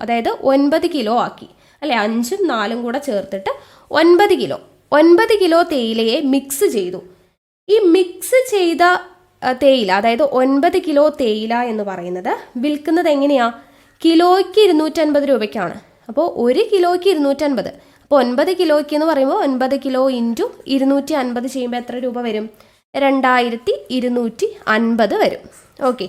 അതായത് 9 കിലോ ആക്കി അല്ലെ. 5ഉം 4ഉം കൂടെ ചേർത്തിട്ട് 9 കിലോ തേയിലയെ മിക്സ് ചെയ്തു. ഈ മിക്സ് ചെയ്ത തേയില, അതായത് 9 കിലോ തേയില എന്ന് പറയുന്നത് വിൽക്കുന്നത് എങ്ങനെയാ, കിലോയ്ക്ക് 250 രൂപയ്ക്കാണ്. അപ്പോൾ 1 കിലോയ്ക്ക് 250. അപ്പോൾ 9 കിലോയ്ക്ക് എന്ന് പറയുമ്പോൾ 9 കിലോ × 250 ചെയ്യുമ്പോൾ എത്ര രൂപ വരും, 2250 വരും. ഓക്കെ,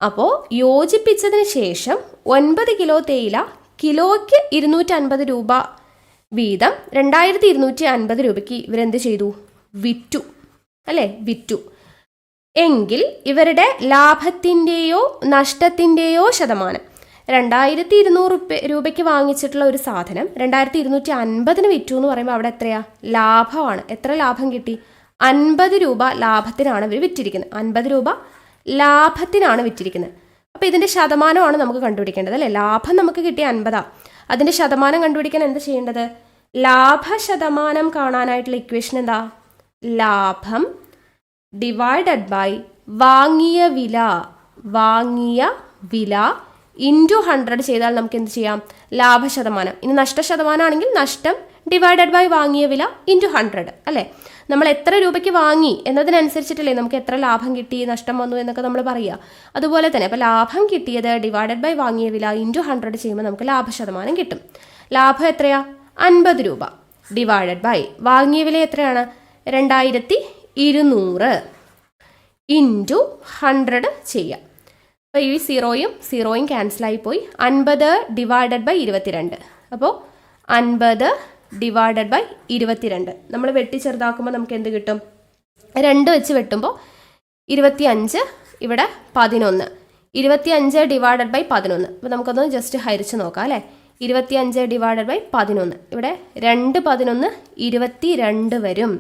അപ്പോൾ യോജിപ്പിച്ചതിന് ശേഷം 9 കിലോ തേയില കിലോയ്ക്ക് 250 രൂപ വീതം 2250 രൂപയ്ക്ക് ഇവരെന്ത് ചെയ്തു, വിറ്റു. എങ്കിൽ ഇവരുടെ ലാഭത്തിൻ്റെയോ നഷ്ടത്തിൻ്റെയോ ശതമാനം, 2200 രൂപയ്ക്ക് വാങ്ങിച്ചിട്ടുള്ള ഒരു സാധനം 2250 വിറ്റു എന്ന് പറയുമ്പോൾ അവിടെ എത്രയാ, ലാഭമാണ്. എത്ര ലാഭം കിട്ടി, 50 രൂപ ലാഭത്തിനാണ് ഇവർ വിറ്റിരിക്കുന്നത്. 50 രൂപ ലാഭത്തിനാണ് വിറ്റിരിക്കുന്നത്. അപ്പോൾ ഇതിൻ്റെ ശതമാനമാണ് നമുക്ക് കണ്ടുപിടിക്കേണ്ടത് അല്ലേ. ലാഭം നമുക്ക് കിട്ടിയ 50. അതിൻ്റെ ശതമാനം കണ്ടുപിടിക്കാൻ എന്താ ചെയ്യേണ്ടത്, ലാഭശതമാനം കാണാനായിട്ടുള്ള ഇക്വേഷൻ എന്താ, ലാഭം ഡിവൈഡഡ് ബൈ വാങ്ങിയ വില ഇൻറ്റു 100 ചെയ്താൽ നമുക്ക് എന്ത് ചെയ്യാം, ലാഭശതമാനം. ഇനി നഷ്ടശതമാനമാണെങ്കിൽ നഷ്ടം ഡിവൈഡഡ് ബൈ വാങ്ങിയ വില ഇൻറ്റു 100 അല്ലേ. നമ്മൾ എത്ര രൂപയ്ക്ക് വാങ്ങി എന്നതിനനുസരിച്ചിട്ടല്ലേ നമുക്ക് എത്ര ലാഭം കിട്ടി, നഷ്ടം വന്നു എന്നൊക്കെ നമ്മൾ പറയുക. അതുപോലെ തന്നെ അപ്പോൾ ലാഭം കിട്ടിയത് ഡിവൈഡഡ് ബൈ വാങ്ങിയ വില ഇൻറ്റു 100 ചെയ്യുമ്പോൾ നമുക്ക് ലാഭശതമാനം കിട്ടും. ലാഭം എത്രയാ, 50 രൂപ ഡിവൈഡഡ് ബൈ വാങ്ങിയ വില എത്രയാണ്, 2200 ഇൻറ്റു 100 ചെയ്യുക. അപ്പോൾ ഈ 0യും ക്യാൻസലായി പോയി. 50 ഡിവൈഡഡ് ബൈ 22. അപ്പോൾ 50 ഡിവൈഡഡ് ബൈ 22 നമ്മൾ വെട്ടി ചെറുതാക്കുമ്പോൾ നമുക്ക് എന്ത് കിട്ടും, 2 വെച്ച് വെട്ടുമ്പോൾ 25, ഇവിടെ 11. 25 ഡിവൈഡഡ് ബൈ 11. അപ്പോൾ നമുക്കൊന്ന് ജസ്റ്റ് ഹരിച്ച് നോക്കാം അല്ലേ. 25 ഡിവൈഡഡ് ബൈ 11, ഇവിടെ 2 11 22 വരും.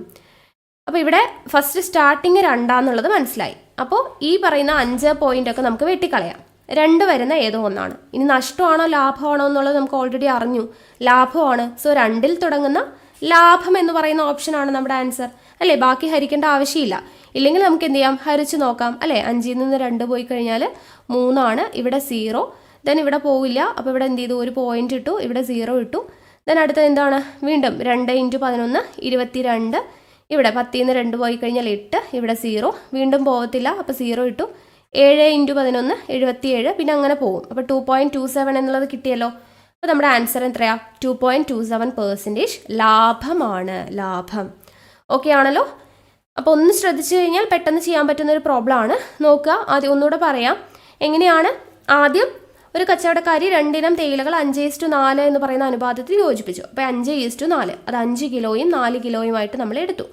അപ്പോൾ ഇവിടെ ഫസ്റ്റ് സ്റ്റാർട്ടിങ് 2 മനസ്സിലായി. അപ്പോൾ ഈ പറയുന്ന 5 പോയിൻ്റൊക്കെ നമുക്ക് വെട്ടിക്കളയാം. 2 വരുന്ന ഏതോ ഒന്നാണ്. ഇനി നഷ്ടമാണോ ലാഭമാണോ എന്നുള്ളത് നമുക്ക് ഓൾറെഡി അറിഞ്ഞു, ലാഭമാണ്. സോ 2ൽ തുടങ്ങുന്ന ലാഭം എന്ന് പറയുന്ന ഓപ്ഷനാണ് നമ്മുടെ ആൻസർ അല്ലേ. ബാക്കി ഹരിക്കേണ്ട ആവശ്യമില്ല. ഇല്ലെങ്കിൽ നമുക്ക് എന്ത് ചെയ്യാം, ഹരിച്ച് നോക്കാം അല്ലേ. 5ൽ നിന്ന് 2 പോയി കഴിഞ്ഞാൽ 3 ഇവിടെ 0, ദെൻ ഇവിടെ പോവില്ല. അപ്പോൾ ഇവിടെ എന്ത് ചെയ്തു, ഒരു പോയിന്റ് ഇട്ടു, ഇവിടെ 0 ഇട്ടു. ദെൻ അടുത്തത് എന്താണ്, വീണ്ടും 2 × 11 22. ഇവിടെ 10ൽ നിന്ന് 2 പോയി കഴിഞ്ഞാൽ 8, ഇവിടെ 0, വീണ്ടും പോകത്തില്ല. അപ്പോൾ 0 ഇട്ടു, 7 × 11 77, പിന്നെ അങ്ങനെ പോകും. അപ്പോൾ 2.27 എന്നുള്ളത് കിട്ടിയല്ലോ. അപ്പോൾ നമ്മുടെ ആൻസർ എത്രയാ? 2.27% ലാഭമാണ്. ലാഭം. ഓക്കെ ആണല്ലോ. അപ്പോൾ ഒന്ന് ശ്രദ്ധിച്ചു കഴിഞ്ഞാൽ പെട്ടെന്ന് ചെയ്യാൻ പറ്റുന്ന ഒരു പ്രോബ്ലമാണ്. നോക്കുക, ആദ്യം ഒന്നുകൂടെ പറയാം. എങ്ങനെയാണ്? ആദ്യം ഒരു കച്ചവടക്കാരി 2 ഇനം തേയിലകൾ 5:4 എന്ന് പറയുന്ന അനുപാതത്തിൽ യോജിപ്പിച്ചു. അപ്പോൾ 5:4, അത് 5 കിലോയും 4 കിലോയുമായിട്ട് നമ്മൾ എടുത്തു.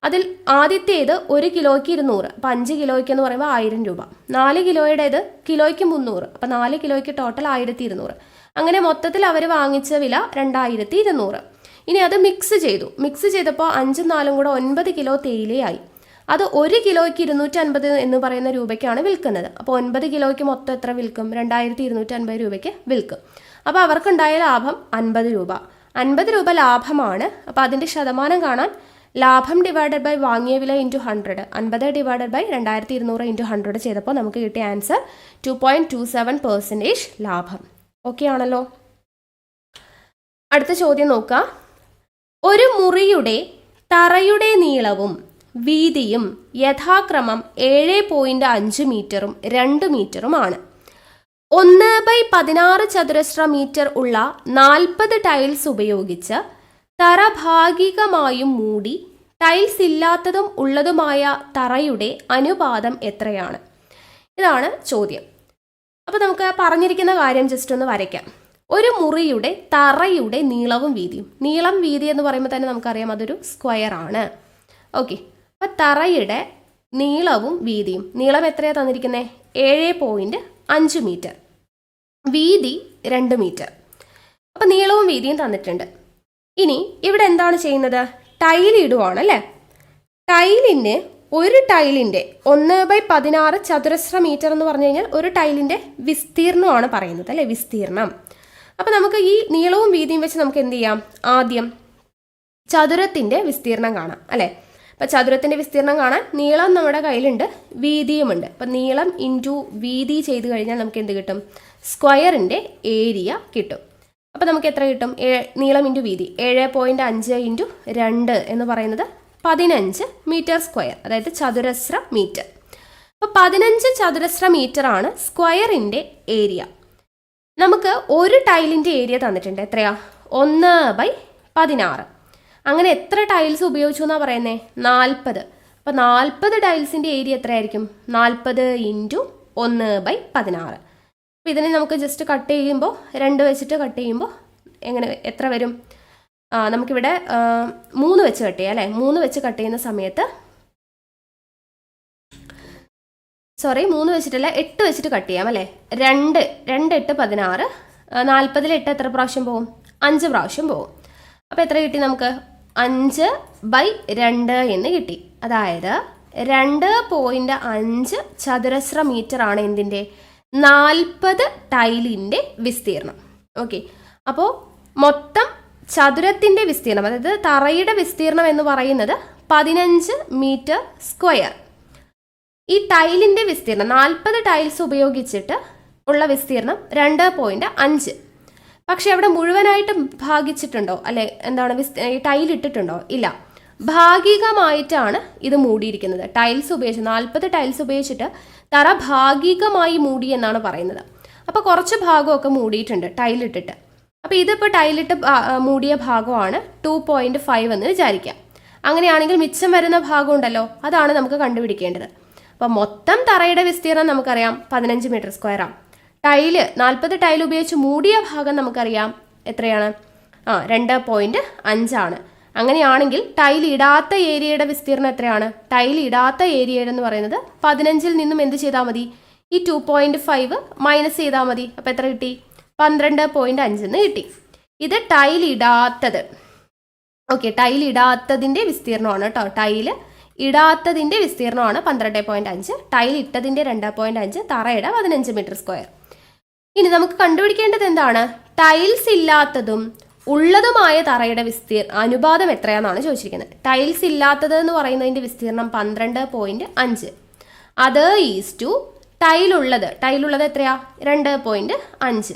അതിൽ ആദ്യത്തേത് 1 കിലോയ്ക്ക് 200, അപ്പോൾ 5 കിലോയ്ക്ക് എന്ന് പറയുമ്പോൾ 1000 രൂപ. 4 കിലോയുടേത് കിലോയ്ക്ക് 300, അപ്പോൾ 4 കിലോയ്ക്ക് ടോട്ടൽ 1200. അങ്ങനെ മൊത്തത്തിൽ അവർ വാങ്ങിച്ച വില 2200. ഇനി അത് മിക്സ് ചെയ്തപ്പോൾ 5ഉം 4ഉം കൂടെ 9 കിലോ തേയിലയായി. അത് 1 കിലോയ്ക്ക് 250 എന്ന് പറയുന്ന രൂപയ്ക്കാണ് വിൽക്കുന്നത്. അപ്പോൾ 9 കിലോയ്ക്ക് മൊത്തം എത്ര വിൽക്കും? 2250 രൂപയ്ക്ക് വിൽക്കും. അപ്പോൾ അവർക്കുണ്ടായ ലാഭം 50 രൂപ. 50 രൂപ ലാഭമാണ്. അപ്പോൾ അതിൻ്റെ ശതമാനം കാണാൻ ലാഭം ഡിവൈഡഡ് ബൈ വാങ്ങിയ വില ഇൻറ്റു 100, 50 ഡിവൈഡഡ് ബൈ 2200 ഇൻറ്റു 100 ചെയ്തപ്പോൾ നമുക്ക് കിട്ടിയ ആൻസർ 2.27% ലാഭം. ഓക്കെ ആണല്ലോ. അടുത്ത ചോദ്യം നോക്കുക. ഒരു മുറിയുടെ തറയുടെ നീളവും വീതിയും യഥാക്രമം 7.5 മീറ്ററും 2 മീറ്ററുമാണ്. 1/16 ചതുരശ്ര മീറ്റർ ഉള്ള 40 ടൈൽസ് ഉപയോഗിച്ച് തറ ഭാഗികമായും മൂടി ടൈൽസ് ഇല്ലാത്തതും ഉള്ളതുമായ തറയുടെ അനുപാതം എത്രയാണ്? ഇതാണ് ചോദ്യം. അപ്പോൾ നമുക്ക് പറഞ്ഞിരിക്കുന്ന കാര്യം ജസ്റ്റ് ഒന്ന് വരയ്ക്കാം. ഒരു മുറിയുടെ തറയുടെ നീളവും വീതിയും. നീളം വീതി എന്ന് പറയുമ്പോൾ തന്നെ നമുക്കറിയാം അതൊരു സ്ക്വയർ ആണ്. ഓക്കെ, അപ്പോൾ തറയുടെ നീളവും വീതിയും. നീളം എത്രയാണ് തന്നിരിക്കുന്നത്? 7.5 മീറ്റർ. വീതി 2 മീറ്റർ. അപ്പോൾ നീളവും വീതിയും തന്നിട്ടുണ്ട്. ഇനി ഇവിടെ എന്താണ് ചെയ്യുന്നത്? ടൈൽ ഇടുവാണ് അല്ലേ? ടൈലിന് ഒരു ടൈലിൻ്റെ 1/16 ചതുരശ്ര മീറ്റർ എന്ന് പറഞ്ഞു കഴിഞ്ഞാൽ ഒരു ടൈലിൻ്റെ വിസ്തീർണമാണ് പറയുന്നത് അല്ലേ? വിസ്തീർണം. അപ്പോൾ നമുക്ക് ഈ നീളവും വീതിയും വെച്ച് നമുക്ക് എന്ത് ചെയ്യാം? ആദ്യം ചതുരത്തിൻ്റെ വിസ്തീർണം കാണാം അല്ലേ? അപ്പോൾ ചതുരത്തിൻ്റെ വിസ്തീർണം കാണാൻ നീളം നമ്മുടെ കയ്യിലുണ്ട്, വീതിയുമുണ്ട്. അപ്പം നീളം ഇൻറ്റു വീതി ചെയ്ത് കഴിഞ്ഞാൽ നമുക്ക് എന്ത് കിട്ടും? സ്ക്വയറിൻ്റെ ഏരിയ കിട്ടും. അപ്പോൾ നമുക്ക് എത്ര കിട്ടും? നീളം ഇൻറ്റു വീതി 7.5 ഇൻറ്റു 2 എന്ന് പറയുന്നത് 15 മീറ്റർ സ്ക്വയർ, അതായത് ചതുരശ്ര മീറ്റർ. അപ്പോൾ 15 ചതുരശ്ര മീറ്റർ ആണ് സ്ക്വയറിൻ്റെ ഏരിയ. നമുക്ക് ഒരു ടൈലിൻ്റെ ഏരിയ തന്നിട്ടുണ്ട്. എത്രയാ? 1/16. അങ്ങനെ എത്ര ടൈൽസ് ഉപയോഗിച്ചു എന്നാണ് പറയുന്നത്? 40. അപ്പോൾ 40 ടൈൽസിൻ്റെ ഏരിയ എത്രയായിരിക്കും? 40 ഇൻറ്റു 1/16. അപ്പോൾ ഇതിനെ നമുക്ക് ജസ്റ്റ് കട്ട് ചെയ്യുമ്പോൾ 2 വെച്ചിട്ട് കട്ട് ചെയ്യുമ്പോൾ എത്ര വരും? നമുക്കിവിടെ 3 വെച്ച് കട്ട് ചെയ്യാം അല്ലേ? 3 വെച്ച് കട്ട് ചെയ്യുന്ന സമയത്ത് 3 വെച്ചിട്ടല്ല 8 വെച്ചിട്ട് കട്ട് ചെയ്യാം അല്ലേ? 2 8 16. 40 8 എത്ര പ്രാവശ്യം പോവും? 5 പ്രാവശ്യം പോവും. അപ്പോൾ എത്ര കിട്ടി നമുക്ക്? 5/2 എന്ന് കിട്ടി. അതായത് 2.5 ചതുരശ്ര മീറ്റർ ആണ് എന്തിൻ്റെ? 40 ടൈലിൻ്റെ വിസ്തീർണം. ഓക്കെ, അപ്പോൾ മൊത്തം ചതുരത്തിൻ്റെ വിസ്തീർണം, അതായത് തറയുടെ വിസ്തീർണം എന്ന് പറയുന്നത് 15 മീറ്റർ സ്ക്വയർ. ഈ ടൈലിൻ്റെ വിസ്തീർണം 40 ടൈൽസ് ഉപയോഗിച്ചിട്ട് ഉള്ള വിസ്തീർണം 2.5. പക്ഷെ അവിടെ മുഴുവനായിട്ട് ഭാഗിച്ചിട്ടുണ്ടോ അല്ലെ? എന്താണ് ഈ ടൈൽ ഇട്ടിട്ടുണ്ടോ? ഇല്ല, ഭാഗികമായിട്ടാണ് ഇത് മൂടിയിരിക്കുന്നത്. ടൈൽസ് ഉപയോഗിച്ച് 40 ടൈൽസ് ഉപയോഗിച്ചിട്ട് തറ ഭാഗികമായി മൂടി എന്നാണ് പറയുന്നത്. അപ്പോൾ കുറച്ച് ഭാഗമൊക്കെ മൂടിയിട്ടുണ്ട് ടൈലിട്ടിട്ട്. അപ്പോൾ ഇതിപ്പോൾ ടൈലിട്ട് മൂടിയ ഭാഗമാണ് 2.5 എന്ന് വിചാരിക്കാം. അങ്ങനെയാണെങ്കിൽ മിച്ചം വരുന്ന ഭാഗം ഉണ്ടല്ലോ, അതാണ് നമുക്ക് കണ്ടുപിടിക്കേണ്ടത്. അപ്പോൾ മൊത്തം തറയുടെ വിസ്തീർണം നമുക്കറിയാം 15 മീറ്റർ സ്ക്വയറാണ്. ടൈല് 40 ടൈൽ ഉപയോഗിച്ച് മൂടിയ ഭാഗം നമുക്കറിയാം എത്രയാണ്? 2.5 ആണ്. അങ്ങനെയാണെങ്കിൽ ടൈൽ ഇടാത്ത ഏരിയയുടെ വിസ്തീർണം എത്രയാണ്? ടൈൽ ഇടാത്ത ഏരിയ എന്ന് പറയുന്നത് 15ൽ നിന്നും എന്ത് ചെയ്താൽ മതി? ഈ 2.5 മൈനസ് ചെയ്താൽ മതി. അപ്പോൾ എത്ര കിട്ടി? 12.5 എന്ന് കിട്ടി. ഇത് ടൈൽ ഇടാത്തത്. ഓക്കെ, ടൈൽ ഇടാത്തതിൻ്റെ വിസ്തീർണമാണ് കേട്ടോ. ടൈല് ഇടാത്തതിൻ്റെ വിസ്തീർണമാണ് 12.5. ടൈൽ ഇട്ടതിൻ്റെ 2.5, തറയുടെ 15 മീറ്റർ സ്ക്വയർ. ഇനി നമുക്ക് കണ്ടുപിടിക്കേണ്ടത് എന്താണ്? ടൈൽസ് ഇല്ലാത്തതും ഉള്ളതുമായ തറയുടെ അനുപാതം എത്രയാണെന്നാണ് ചോദിച്ചിരിക്കുന്നത്. ടൈൽസ് ഇല്ലാത്തത് എന്ന് പറയുന്നതിൻ്റെ വിസ്തീർണം 12.5. അത് ഈസ്റ്റു ടൈലുള്ളത് എത്രയാ? 2.5.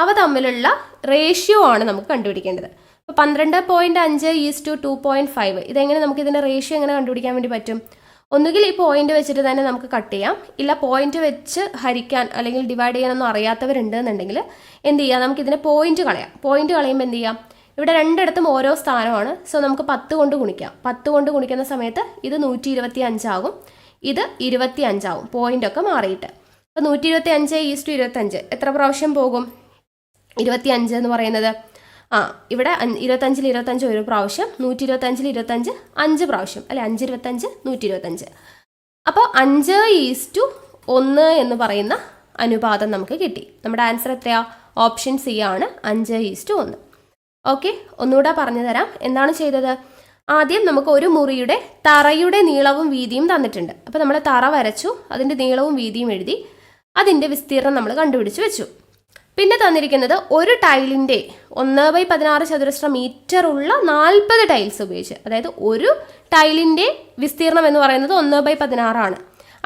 അവ തമ്മിലുള്ള റേഷ്യോ ആണ് നമുക്ക് കണ്ടുപിടിക്കേണ്ടത്. അപ്പോൾ 12.5 ഈസ്റ്റു 2.5. ഇതെങ്ങനെ നമുക്ക് ഇതിൻ്റെ റേഷ്യോ എങ്ങനെ കണ്ടുപിടിക്കാൻ വേണ്ടി പറ്റും? ഒന്നുകിൽ ഈ പോയിന്റ് വെച്ചിട്ട് തന്നെ നമുക്ക് കട്ട് ചെയ്യാം, ഇല്ല പോയിന്റ് വെച്ച് ഹരിക്കാൻ അല്ലെങ്കിൽ ഡിവൈഡ് ചെയ്യാനൊന്നും അറിയാത്തവരുണ്ട് എന്നുണ്ടെങ്കിൽ എന്ത് ചെയ്യാം, നമുക്കിതിനെ പോയിന്റ് കളയാം. പോയിന്റ് കളയുമ്പോൾ എന്ത് ചെയ്യാം, ഇവിടെ രണ്ടിടത്തും ഓരോ സ്ഥാനമാണ്. സോ നമുക്ക് 10 കൊണ്ട് ഗുണിക്കാം. 10 കൊണ്ട് ഗുണിക്കുന്ന സമയത്ത് ഇത് 125 ആകും, ഇത് 25 ആവും, പോയിന്റ് ഒക്കെ മാറിയിട്ട്. അപ്പോൾ 125:25 എത്ര പ്രാവശ്യം പോകും? 25 എന്ന് പറയുന്നത് ഇവിടെ 25-ൽ 25 ഒരു പ്രാവശ്യം, 125-ൽ 25 5 പ്രാവശ്യം അല്ലെ, 5 25 125. അപ്പോൾ 5:1 എന്ന് പറയുന്ന അനുപാതം നമുക്ക് കിട്ടി. നമ്മുടെ ആൻസർ എത്രയാ? ഓപ്ഷൻ സി ആണ്, 5:1. ഓക്കെ, ഒന്നുകൂടെ പറഞ്ഞു തരാം. എന്താണ് ചെയ്തത്? ആദ്യം നമുക്ക് ഒരു മുറിയുടെ തറയുടെ നീളവും വീതിയും തന്നിട്ടുണ്ട്. അപ്പോൾ നമ്മൾ തറ വരച്ചു, അതിൻ്റെ നീളവും വീതിയും എഴുതി, അതിൻ്റെ വിസ്തീർണം നമ്മൾ കണ്ടുപിടിച്ച് വെച്ചു. പിന്നെ തന്നിരിക്കുന്നത് ഒരു ടൈലിൻ്റെ 1/16 ചതുരശ്ര മീറ്റർ ഉള്ള 40 ടൈൽസ് ഉപയോഗിച്ച്, അതായത് ഒരു ടൈലിൻ്റെ വിസ്തീർണം എന്ന് പറയുന്നത് 1/16 ആണ്.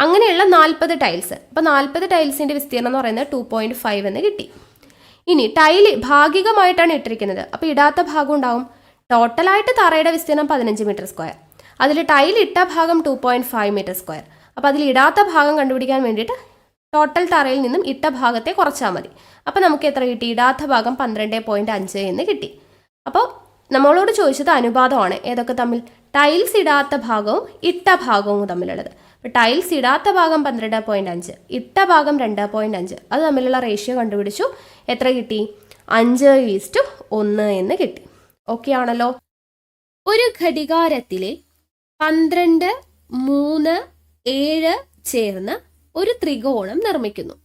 അങ്ങനെയുള്ള 40 ടൈൽസ്. അപ്പോൾ 40 ടൈൽസിൻ്റെ വിസ്തീർണം എന്ന് പറയുന്നത് 2.5 എന്ന് കിട്ടി. ഇനി ടൈല് ഭാഗികമായിട്ടാണ് ഇട്ടിരിക്കുന്നത്, അപ്പോൾ ഇടാത്ത ഭാഗം ഉണ്ടാവും. ടോട്ടലായിട്ട് തറയുടെ വിസ്തീർണം 15 മീറ്റർ സ്ക്വയർ, അതിൽ ടൈൽ ഇട്ട ഭാഗം 2.5 മീറ്റർ സ്ക്വയർ. അപ്പോൾ അതിൽ ഇടാത്ത ഭാഗം കണ്ടുപിടിക്കാൻ വേണ്ടിയിട്ട് ടോട്ടൽ തറയിൽ നിന്നും ഇട്ട ഭാഗത്തെ കുറച്ചാൽ മതി. അപ്പോൾ നമുക്ക് എത്ര കിട്ടി? ഇടാത്ത ഭാഗം 12.5 എന്ന് കിട്ടി. അപ്പോൾ നമ്മളോട് ചോദിച്ചത് അനുപാതമാണ്. ഏതൊക്കെ തമ്മിൽ? ടൈൽസ് ഇടാത്ത ഭാഗവും ഇട്ട ഭാഗവും തമ്മിലുള്ളത്. അപ്പോൾ ടൈൽസ് ഇടാത്ത ഭാഗം 12.5, ഇട്ട ഭാഗം 2.5, അത് തമ്മിലുള്ള റേഷ്യോ കണ്ടുപിടിച്ചു. എത്ര കിട്ടി? 5:1 എന്ന് കിട്ടി. ഓക്കെ ആണല്ലോ. ഒരു ഘടികാരത്തിലെ 12, 3, 7 ചേർന്ന് ഒരു ത്രികോണം നിർമ്മിക്കുന്നു.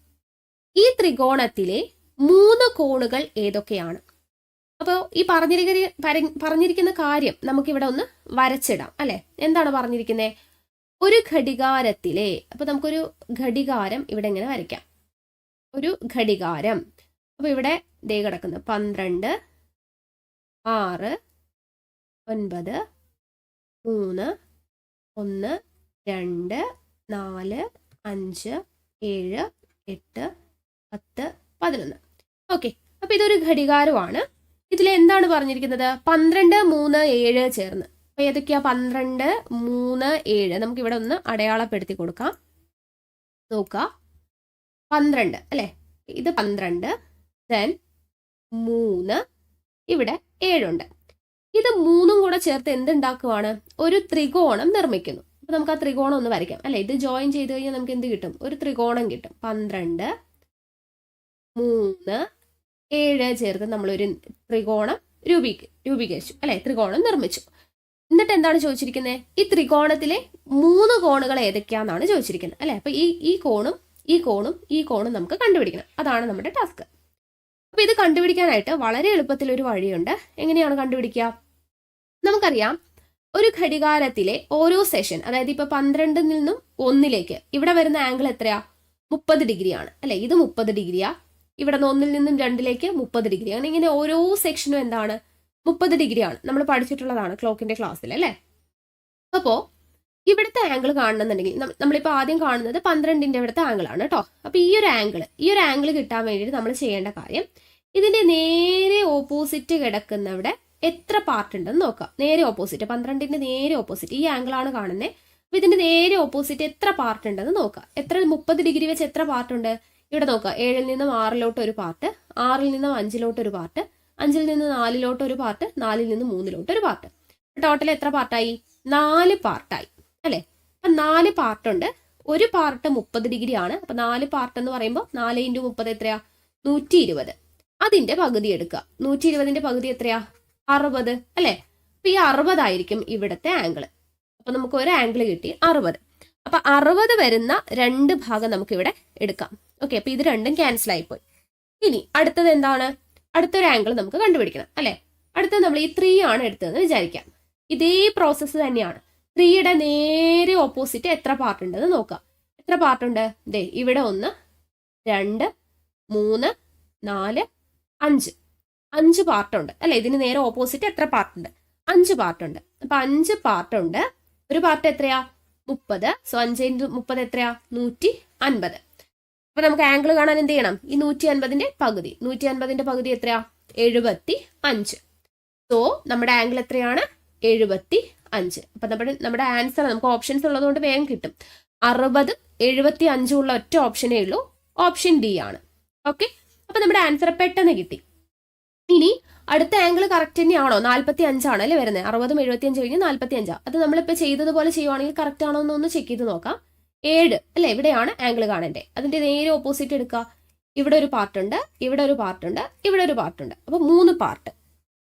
ഈ ത്രികോണത്തിലെ 3 കോണുകൾ ഏതൊക്കെയാണ്? അപ്പോൾ ഈ പറഞ്ഞിരിക്കുന്ന കാര്യം നമുക്കിവിടെ ഒന്ന് വരച്ചിടാം അല്ലെ. എന്താണ് പറഞ്ഞിരിക്കുന്നത്? ഒരു ഘടികാരത്തിലെ, അപ്പോൾ നമുക്കൊരു ഘടികാരം ഇവിടെ ഇങ്ങനെ വരയ്ക്കാം. ഒരു ഘടികാരം, അപ്പോൾ ഇവിടെ ദേ കിടക്കുന്നു 12, 6, 9, 3, 1, 2, 4, 5, 7, 8, 10, 11. ഓക്കെ, അപ്പോൾ ഇതൊരു ഘടികാരമാണ്. ഇതിൽ എന്താണ് പറഞ്ഞിരിക്കുന്നത്? 12, 3, 7 ചേർന്ന്. അപ്പോൾ ഏതൊക്കെയാ? 12, 3, 7. നമുക്കിവിടെ ഒന്ന് അടയാളപ്പെടുത്തി കൊടുക്കാം. നോക്കുക, 12 അല്ലേ, ഇത് 12, ദെൻ 3, ഇവിടെ 7 ഉണ്ട്. ഇത് 3ഉം കൂടെ ചേർത്ത് എന്തുണ്ടാക്കുവാണ്? ഒരു ത്രികോണം നിർമ്മിക്കുന്നു. അപ്പോൾ നമുക്ക് ആ ത്രികോണം ഒന്ന് വരയ്ക്കാം അല്ലെ. ഇത് ജോയിൻ ചെയ്ത് കഴിഞ്ഞാൽ നമുക്ക് എന്ത് കിട്ടും? ഒരു ത്രികോണം കിട്ടും. 12, 3, 7 ചേർത്ത് നമ്മളൊരു ത്രികോണം രൂപീകരിച്ചു അല്ലെ, ത്രികോണം നിർമ്മിച്ചു. എന്നിട്ട് എന്താണ് ചോദിച്ചിരിക്കുന്നത്? ഈ ത്രികോണത്തിലെ 3 കോണുകൾ ഏതൊക്കെയാണെന്നാണ് ചോദിച്ചിരിക്കുന്നത് അല്ലെ. അപ്പോൾ ഈ കോണും ഈ കോണും ഈ കോണും നമുക്ക് കണ്ടുപിടിക്കണം. അതാണ് നമ്മുടെ ടാസ്ക്. അപ്പോൾ ഇത് കണ്ടുപിടിക്കാനായിട്ട് വളരെ എളുപ്പത്തിൽ ഒരു വഴിയുണ്ട്. എങ്ങനെയാണ് കണ്ടുപിടിക്കുക? നമുക്കറിയാം, ഒരു ഘടികാരത്തിലെ ഓരോ സെഷൻ, അതായത് ഇപ്പോൾ 12-ൽ നിന്നും 1-ലേക്ക് ഇവിടെ വരുന്ന ആംഗിൾ എത്രയാ? 30 ഡിഗ്രിയാണ് അല്ലെ. ഇത് 30 ഡിഗ്രിയാ. ഇവിടെ 1-ൽ നിന്നും 2-ലേക്ക് 30 ഡിഗ്രി. അങ്ങനെ ഇങ്ങനെ ഓരോ സെക്ഷനും എന്താണ്? 30 ഡിഗ്രിയാണ്. നമ്മൾ പഠിച്ചിട്ടുള്ളതാണ് ക്ലോക്കിന്റെ ക്ലാസ്സിൽ അല്ലേ. അപ്പോൾ ഇവിടുത്തെ ആംഗിൾ കാണണമെന്നുണ്ടെങ്കിൽ നമ്മളിപ്പോൾ ആദ്യം കാണുന്നത് 12-ന്റെ ഇവിടുത്തെ ആംഗിൾ ആണ് കേട്ടോ. അപ്പോൾ ഈ ഒരു ആംഗിൾ കിട്ടാൻ വേണ്ടിയിട്ട് നമ്മൾ ചെയ്യേണ്ട കാര്യം, ഇതിന്റെ നേരെ ഓപ്പോസിറ്റ് കിടക്കുന്നവിടെ എത്ര പാർട്ട് ഉണ്ടെന്ന് നോക്കാം. നേരെ ഓപ്പോസിറ്റ്, 12-ന്റെ നേരെ ഓപ്പോസിറ്റ് ഈ ആംഗിൾ ആണ് കാണുന്നത്. അപ്പോൾ ഇതിന്റെ നേരെ ഓപ്പോസിറ്റ് എത്ര പാർട്ട് ഉണ്ടെന്ന് നോക്കാം. 30 ഡിഗ്രി വെച്ച് എത്ര പാർട്ട് ഉണ്ട്? ഇവിടെ നോക്കാം, 7-ൽ നിന്നും 6-ലോട്ട് ഒരു പാർട്ട്, 6-ൽ നിന്നും 5-ലോട്ട് ഒരു പാർട്ട്, 5-ൽ നിന്ന് 4-ലോട്ട് ഒരു പാർട്ട്, 4-ൽ നിന്ന് 3-ലോട്ട് ഒരു പാർട്ട്. ടോട്ടൽ എത്ര പാർട്ടായി? 4 പാർട്ടായി അല്ലേ. അപ്പം 4 പാർട്ടുണ്ട്. ഒരു പാർട്ട് 30 ഡിഗ്രി ആണ്. അപ്പം 4 പാർട്ട് എന്ന് പറയുമ്പോൾ 4 × 30 എത്രയാ? 120. അതിന്റെ പകുതി എടുക്കുക. 120-ന്റെ പകുതി എത്രയാ? 60 അല്ലേ. അപ്പൊ ഈ 60 ആയിരിക്കും ഇവിടുത്തെ ആംഗിൾ. അപ്പൊ നമുക്ക് ഒരു ആംഗിൾ കിട്ടി 60. അപ്പൊ 60 വരുന്ന 2 ഭാഗം നമുക്ക് ഇവിടെ എടുക്കാം. ഓക്കെ, അപ്പൊ ഇത് രണ്ടും ക്യാൻസൽ ആയിപ്പോയി. ഇനി അടുത്തത് എന്താണ്? അടുത്തൊരു ആംഗിൾ നമുക്ക് കണ്ടുപിടിക്കണം അല്ലെ. അടുത്തത് നമ്മൾ ഈ 3 ആണ് എടുത്തതെന്ന് വിചാരിക്കാം. ഇതേ പ്രോസസ്സ് തന്നെയാണ്. 3യുടെ നേരെ ഓപ്പോസിറ്റ് എത്ര പാർട്ട് ഉണ്ടെന്ന് നോക്കാം. എത്ര പാർട്ട് ഉണ്ട്? ദേ ഇവിടെ 1, 2, 3, 4, 5 പാർട്ടുണ്ട് അല്ലെ. ഇതിന് നേരെ ഓപ്പോസിറ്റ് എത്ര പാർട്ടുണ്ട്? 5 പാർട്ടുണ്ട്. അപ്പൊ 5 പാർട്ടുണ്ട്. ഒരു പാർട്ട് എത്രയാ? 30. സോ 5 × 30 എത്രയാ? 150. അപ്പൊ നമുക്ക് ആംഗിൾ കാണാൻ എന്ത് ചെയ്യണം? ഈ 150-ന്റെ പകുതി. 150-ന്റെ പകുതി എത്രയാ? 75. സോ നമ്മുടെ ആംഗിൾ എത്രയാണ്? 75. അപ്പൊ നമ്മുടെ ആൻസർ നമുക്ക് ഓപ്ഷൻസ് ഉള്ളതുകൊണ്ട് വേഗം കിട്ടും. 60, 75 ഉള്ള ഒറ്റ ഓപ്ഷനേ ഉള്ളൂ, ഓപ്ഷൻ ഡി ആണ്. ഓക്കെ, അപ്പൊ നമ്മുടെ ആൻസർ പെട്ടെന്ന് കിട്ടി. ഇനി അടുത്ത ആംഗിൾ കറക്റ്റ് തന്നെയാണോ? 45 ആണ് അല്ലേ വരുന്നത്. 60ഉം 75 കഴിഞ്ഞ് 45. അത് നമ്മളിപ്പോൾ ചെയ്തതുപോലെ ചെയ്യുവാണെങ്കിൽ കറക്റ്റ് ആണോ എന്നൊന്ന് ചെക്ക് ചെയ്ത് നോക്കാം. 7 അല്ലെ, ഇവിടെയാണ് ആംഗിൾ കാണേണ്ടത്. അതിന്റെ നേരെ ഓപ്പോസിറ്റ് എടുക്കുക. ഇവിടെ ഒരു പാർട്ട് ഉണ്ട്, ഇവിടെ ഒരു പാർട്ട് ഉണ്ട്, ഇവിടെ ഒരു പാർട്ട് ഉണ്ട്. അപ്പൊ 3 പാർട്ട്.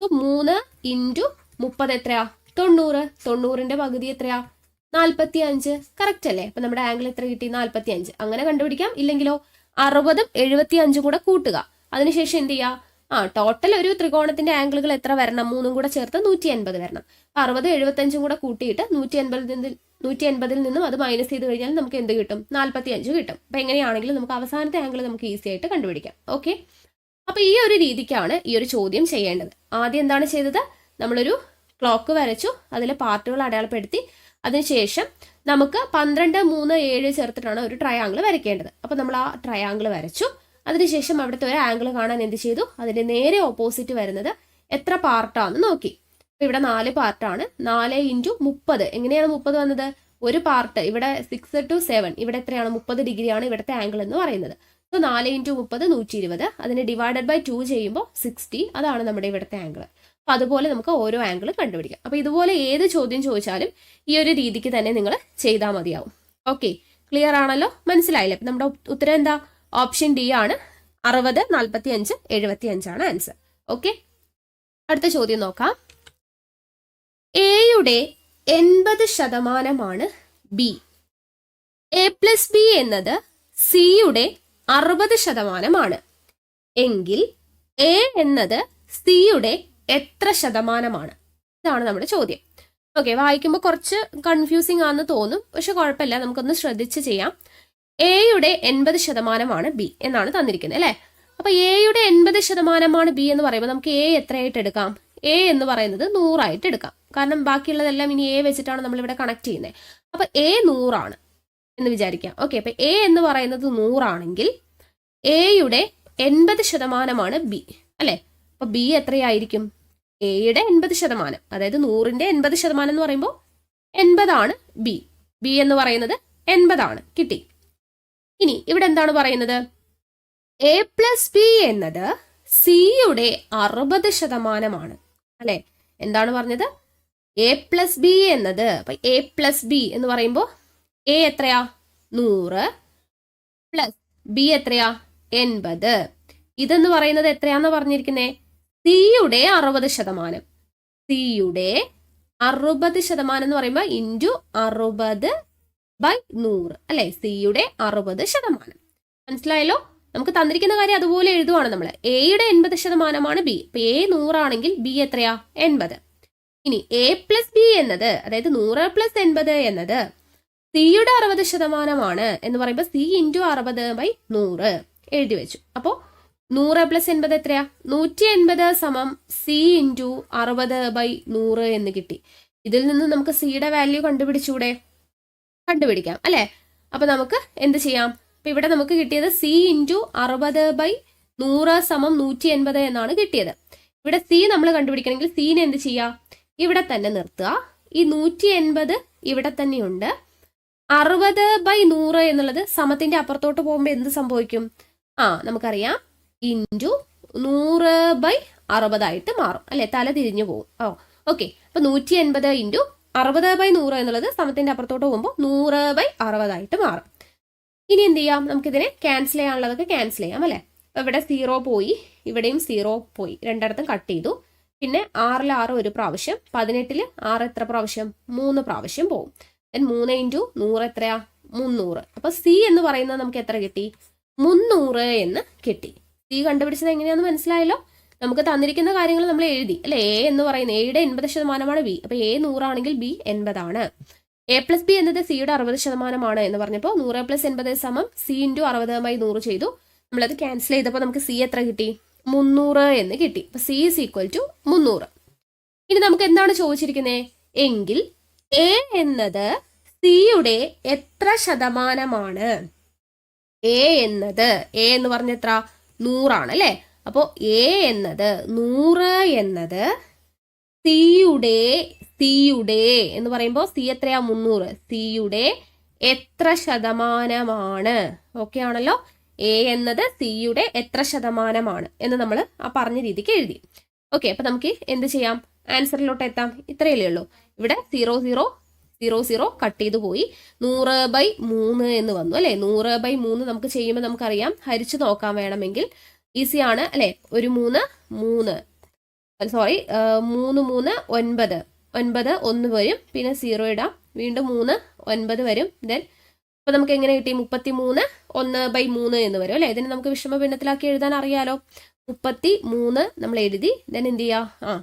3 × 30 എത്രയാ? 90. 90ന്റെ പകുതി എത്രയാ? 45. കറക്റ്റ് അല്ലേ? അപ്പൊ നമ്മുടെ ആംഗിൾ എത്ര കിട്ടി? 45. അങ്ങനെ കണ്ടുപിടിക്കാം. ഇല്ലെങ്കിലോ 60ഉം 75ഉം കൂടെ കൂട്ടുക. അതിനുശേഷം എന്ത് ചെയ്യുക? ടോട്ടൽ ഒരു ത്രികോണത്തിന്റെ ആംഗിളുകൾ എത്ര വരണം? 3ഉം കൂടെ ചേർത്ത് 180 വരണം. 60, 75ഉം കൂടെ കൂട്ടിയിട്ട് 180ൽ നിന്നും അത് മൈനസ് ചെയ്ത് കഴിഞ്ഞാൽ നമുക്ക് എന്ത് കിട്ടും? 45 കിട്ടും. അപ്പൊ എങ്ങനെയാണെങ്കിലും നമുക്ക് അവസാനത്തെ ആംഗിൾ നമുക്ക് ഈസി ആയിട്ട് കണ്ടുപിടിക്കാം. ഓക്കെ, അപ്പൊ ഈ ഒരു രീതിക്കാണ് ഈ ഒരു ചോദ്യം ചെയ്യേണ്ടത്. ആദ്യം എന്താണ് ചെയ്തത്? നമ്മളൊരു ക്ലോക്ക് വരച്ചു, അതിലെ പാർട്ടുകൾ അടയാളപ്പെടുത്തി. അതിനുശേഷം നമുക്ക് 12, 3, 7 ചേർത്തിട്ടാണ് ഒരു ട്രയാങ്കിൾ വരയ്ക്കേണ്ടത്. അപ്പൊ നമ്മൾ ആ ട്രയാങ്കിൾ വരച്ചു. അതിനുശേഷം അവിടുത്തെ ഒരു ആംഗിൾ കാണാൻ എന്ത് ചെയ്തു? അതിന്റെ നേരെ ഓപ്പോസിറ്റ് വരുന്നത് എത്ര പാർട്ടാന്ന് നോക്കി. അപ്പൊ ഇവിടെ 4 പാർട്ടാണ്. 4 × 30. എങ്ങനെയാണ് 30 വന്നത്? ഒരു പാർട്ട് ഇവിടെ 6 to 7, ഇവിടെ എത്രയാണ്? 30 ഡിഗ്രിയാണ് ഇവിടുത്തെ ആംഗിൾ എന്ന് പറയുന്നത്. സോ 4 × 30 120. അതിനെ ഡിവൈഡഡ് ബൈ 2 ചെയ്യുമ്പോൾ 60. അതാണ് നമ്മുടെ ഇവിടുത്തെ ആംഗിൾ. അപ്പൊ അതുപോലെ നമുക്ക് ഓരോ ആംഗിൾ കണ്ടുപിടിക്കാം. അപ്പൊ ഇതുപോലെ ഏത് ചോദ്യം ചോദിച്ചാലും ഈ ഒരു രീതിക്ക് തന്നെ നിങ്ങൾ ചെയ്താൽ മതിയാവും. ഓക്കെ, ക്ലിയർ ആണല്ലോ? മനസ്സിലായില്ലേ? അപ്പൊ നമ്മുടെ ഉത്തരം എന്താ? ഓപ്ഷൻ ഡി ആണ്. 60, 45, 75 ആണ് ആൻസർ. ഓക്കെ, അടുത്ത ചോദ്യം നോക്കാം. എയുടെ 80% ബി. A+B എന്നത് സിയുടെ 60% എങ്കിൽ എ എന്നത് സിയുടെ എത്ര ശതമാനമാണ്? ഇതാണ് നമ്മുടെ ചോദ്യം. ഓക്കെ, വായിക്കുമ്പോൾ കുറച്ച് കൺഫ്യൂസിങ് ആണെന്ന് തോന്നും, പക്ഷെ കുഴപ്പമില്ല, നമുക്കൊന്ന് ശ്രദ്ധിച്ച് ചെയ്യാം. എയുടെ 80% ബി എന്നാണ് തന്നിരിക്കുന്നത് അല്ലേ? അപ്പൊ എയുടെ 80% ബി എന്ന് പറയുമ്പോൾ നമുക്ക് എ എത്രയായിട്ട് എടുക്കാം? എ എന്ന് പറയുന്നത് 100 ആയിട്ട് എടുക്കാം. കാരണം ബാക്കിയുള്ളതെല്ലാം ഇനി എ വെച്ചിട്ടാണ് നമ്മളിവിടെ കണക്ട് ചെയ്യുന്നത്. അപ്പൊ എ 100 ആണ് എന്ന് വിചാരിക്കാം. ഓക്കെ, അപ്പൊ എ എന്ന് പറയുന്നത് 100 ആണെങ്കിൽ എയുടെ 80% ബി അല്ലെ? അപ്പൊ ബി എത്രയായിരിക്കും? എയുടെ 80%, അതായത് 100ന്റെ 80% എന്ന് പറയുമ്പോൾ 80 ആണ് ബി. ബി എന്ന് പറയുന്നത് 80 ആണ്. കിട്ടി. ഇനി ഇവിടെ എന്താണ് പറയുന്നത്? A+B എന്നത് സിയുടെ 60% അല്ലെ? എന്താണ് പറഞ്ഞത്? A+B എന്നത്, അപ്പൊ A+B എന്ന് പറയുമ്പോൾ എ എത്രയാ? 100 പ്ലസ് ബി എത്രയാ? 80. ഇതെന്ന് പറയുന്നത് എത്രയാന്ന് പറഞ്ഞിരിക്കുന്നേ? സിയുടെ 60%. സിയുടെ 60% എന്ന് പറയുമ്പോൾ ഇൻറ്റു 60/100 അല്ലെ? സിയുടെ 60%. മനസ്സിലായല്ലോ? നമുക്ക് തന്നിരിക്കുന്ന കാര്യം അതുപോലെ എഴുതുവാണ് നമ്മൾ. എയുടെ 80% ബി. അപ്പൊ എ 100 ആണെങ്കിൽ ബി എത്രയാ? 80. ഇനി A+B എന്നത്, അതായത് 100 + 80 എന്നത് സിയുടെ 60% എന്ന് പറയുമ്പോൾ സി ഇൻറ്റു 60/100 എഴുതി വെച്ചു. അപ്പോ 100 + 80 എത്രയാ? 180 സമം സി ഇൻറ്റു 60/100 എന്ന് കിട്ടി. ഇതിൽ നിന്ന് നമുക്ക് സിയുടെ വാല്യൂ കണ്ടുപിടിക്കാം അല്ലെ? അപ്പൊ നമുക്ക് എന്ത് ചെയ്യാം? അപ്പൊ ഇവിടെ നമുക്ക് കിട്ടിയത് സി ഇൻറ്റു 60/100 സമം 180 എന്നാണ് കിട്ടിയത്. ഇവിടെ സി നമ്മൾ കണ്ടുപിടിക്കണമെങ്കിൽ സീനെ എന്ത് ചെയ്യാം? ഇവിടെ തന്നെ നിർത്തുക. ഈ 180 ഇവിടെ തന്നെയുണ്ട്. 60/100 എന്നുള്ളത് സമത്തിന്റെ അപ്പുറത്തോട്ട് പോകുമ്പോൾ എന്ത് സംഭവിക്കും? നമുക്കറിയാം, ഇൻറ്റു 100/60 ആയിട്ട് മാറും അല്ലെ? തല തിരിഞ്ഞു പോകും. ഓക്കെ, അപ്പൊ 180 ഇൻറ്റു 60/100 എന്നുള്ളത് സമത്തിന്റെ അപ്പുറത്തോട്ട് പോകുമ്പോൾ 100/60 ആയിട്ട് മാറും. ഇനി എന്ത് ചെയ്യാം? നമുക്കിതിനെ ക്യാൻസൽ ചെയ്യാനുള്ളതൊക്കെ ക്യാൻസൽ ചെയ്യാം അല്ലെ? അപ്പൊ ഇവിടെ 0 പോയി, ഇവിടെയും 0 പോയി, രണ്ടിടത്തും കട്ട് ചെയ്തു. പിന്നെ 6ൽ 6 ഒരു പ്രാവശ്യം, 18ൽ 6 എത്ര പ്രാവശ്യം? 3 പ്രാവശ്യം പോകും. 3 × 100 എത്രയാ? 300. അപ്പൊ സി എന്ന് പറയുന്നത് നമുക്ക് എത്ര കിട്ടി? 300 എന്ന് കിട്ടി. സി കണ്ടുപിടിച്ചത് എങ്ങനെയാന്ന് മനസ്സിലായല്ലോ? നമുക്ക് തന്നിരിക്കുന്ന കാര്യങ്ങൾ നമ്മൾ എഴുതി അല്ലെ? എ എന്ന് പറയുന്നത് എയുടെ 80% ബി. അപ്പൊ എ 100 ആണെങ്കിൽ ബി 80 ആണ്. A+B എന്നത് സിയുടെ 60% എന്ന് പറഞ്ഞപ്പോൾ 100 + 80 സമം സി ഇൻറ്റു 60/100 ചെയ്തു. നമ്മളത് ക്യാൻസൽ ചെയ്തപ്പോൾ നമുക്ക് സി എത്ര കിട്ടി? 300 എന്ന് കിട്ടി. അപ്പൊ സി ഈസ് ഈക്വൽ ടു 300. ഇനി നമുക്ക് എന്താണ് ചോദിച്ചിരിക്കുന്നത്? എങ്കിൽ എ എന്നത് സിയുടെ എത്ര ശതമാനമാണ്? എ എന്ന് പറഞ്ഞ എത്ര? 100 ആണ് അല്ലെ? അപ്പോ എ എന്നത് 100 എന്നത് സിയുടെ എന്ന് പറയുമ്പോൾ സി എത്രയാ 300. സിയുടെ എത്ര ശതമാനമാണ്? ഓക്കെ ആണല്ലോ. എ എന്നത് സിയുടെ എത്ര ശതമാനമാണ് എന്ന് നമ്മൾ ആ പറഞ്ഞ രീതിക്ക് എഴുതി. ഓക്കെ, അപ്പൊ നമുക്ക് എന്ത് ചെയ്യാം? ആൻസറിലോട്ട് എത്താം. ഇത്രയല്ലേ ഉള്ളൂ. ഇവിടെ 0 കട്ട് ചെയ്ത് പോയി 100/3 എന്ന് വന്നു അല്ലെ. 100/3 നമുക്ക് ചെയ്യുമ്പോൾ നമുക്കറിയാം, ഹരിച്ചു നോക്കാൻ വേണമെങ്കിൽ ഈസിയാണ് അല്ലെ. ഒരു 3 3 9 1 വരും, പിന്നെ 0 ഇടാം, വീണ്ടും 3 9 വരും. ദെൻ അപ്പൊ നമുക്ക് എങ്ങനെ കിട്ടി? 33 1/3 എന്ന് വരും അല്ലെ. ഇതിന് നമുക്ക് വിഷമ ഭിന്നത്തിലാക്കി എഴുതാൻ അറിയാലോ. 33 നമ്മൾ എഴുതി. ദെൻ എന്ത് ചെയ്യുക?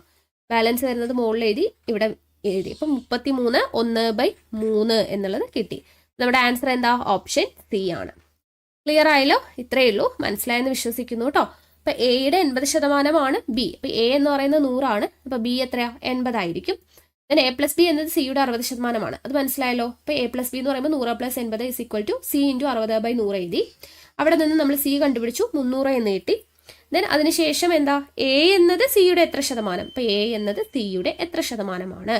ബാലൻസ് വരുന്നത് മുകളിൽ എഴുതി, ഇവിടെ എഴുതി. അപ്പൊ 33 1/3 എന്നുള്ളത് കിട്ടി. നമ്മുടെ ആൻസർ എന്താ? ഓപ്ഷൻ സി ആണ്. ക്ലിയർ ആയല്ലോ? ഇത്രയേ ഉള്ളൂ. മനസ്സിലായെന്ന് വിശ്വസിക്കുന്നു കേട്ടോ. അപ്പൊ എയുടെ 80% ബി. അപ്പൊ എ എന്ന് പറയുന്നത് 100 ആണ്. അപ്പൊ ബി എത്രയാ? 80 ആയിരിക്കും. എ പ്ലസ് ബി എന്നത് സിയുടെ 60% അത് മനസ്സിലായല്ലോ. അപ്പൊ എ പ്ലസ് ബി എന്ന് പറയുമ്പോൾ 100 + 80 = സി × 60/100 എഴുതി. അവിടെ നിന്ന് നമ്മൾ സി കണ്ടുപിടിച്ചു, 300 എന്ന് കിട്ടി. ദെൻ അതിനുശേഷം എന്താ? എ എന്നത് സിയുടെ എത്ര ശതമാനം? അപ്പൊ എ എന്നത് സിയുടെ എത്ര ശതമാനമാണ്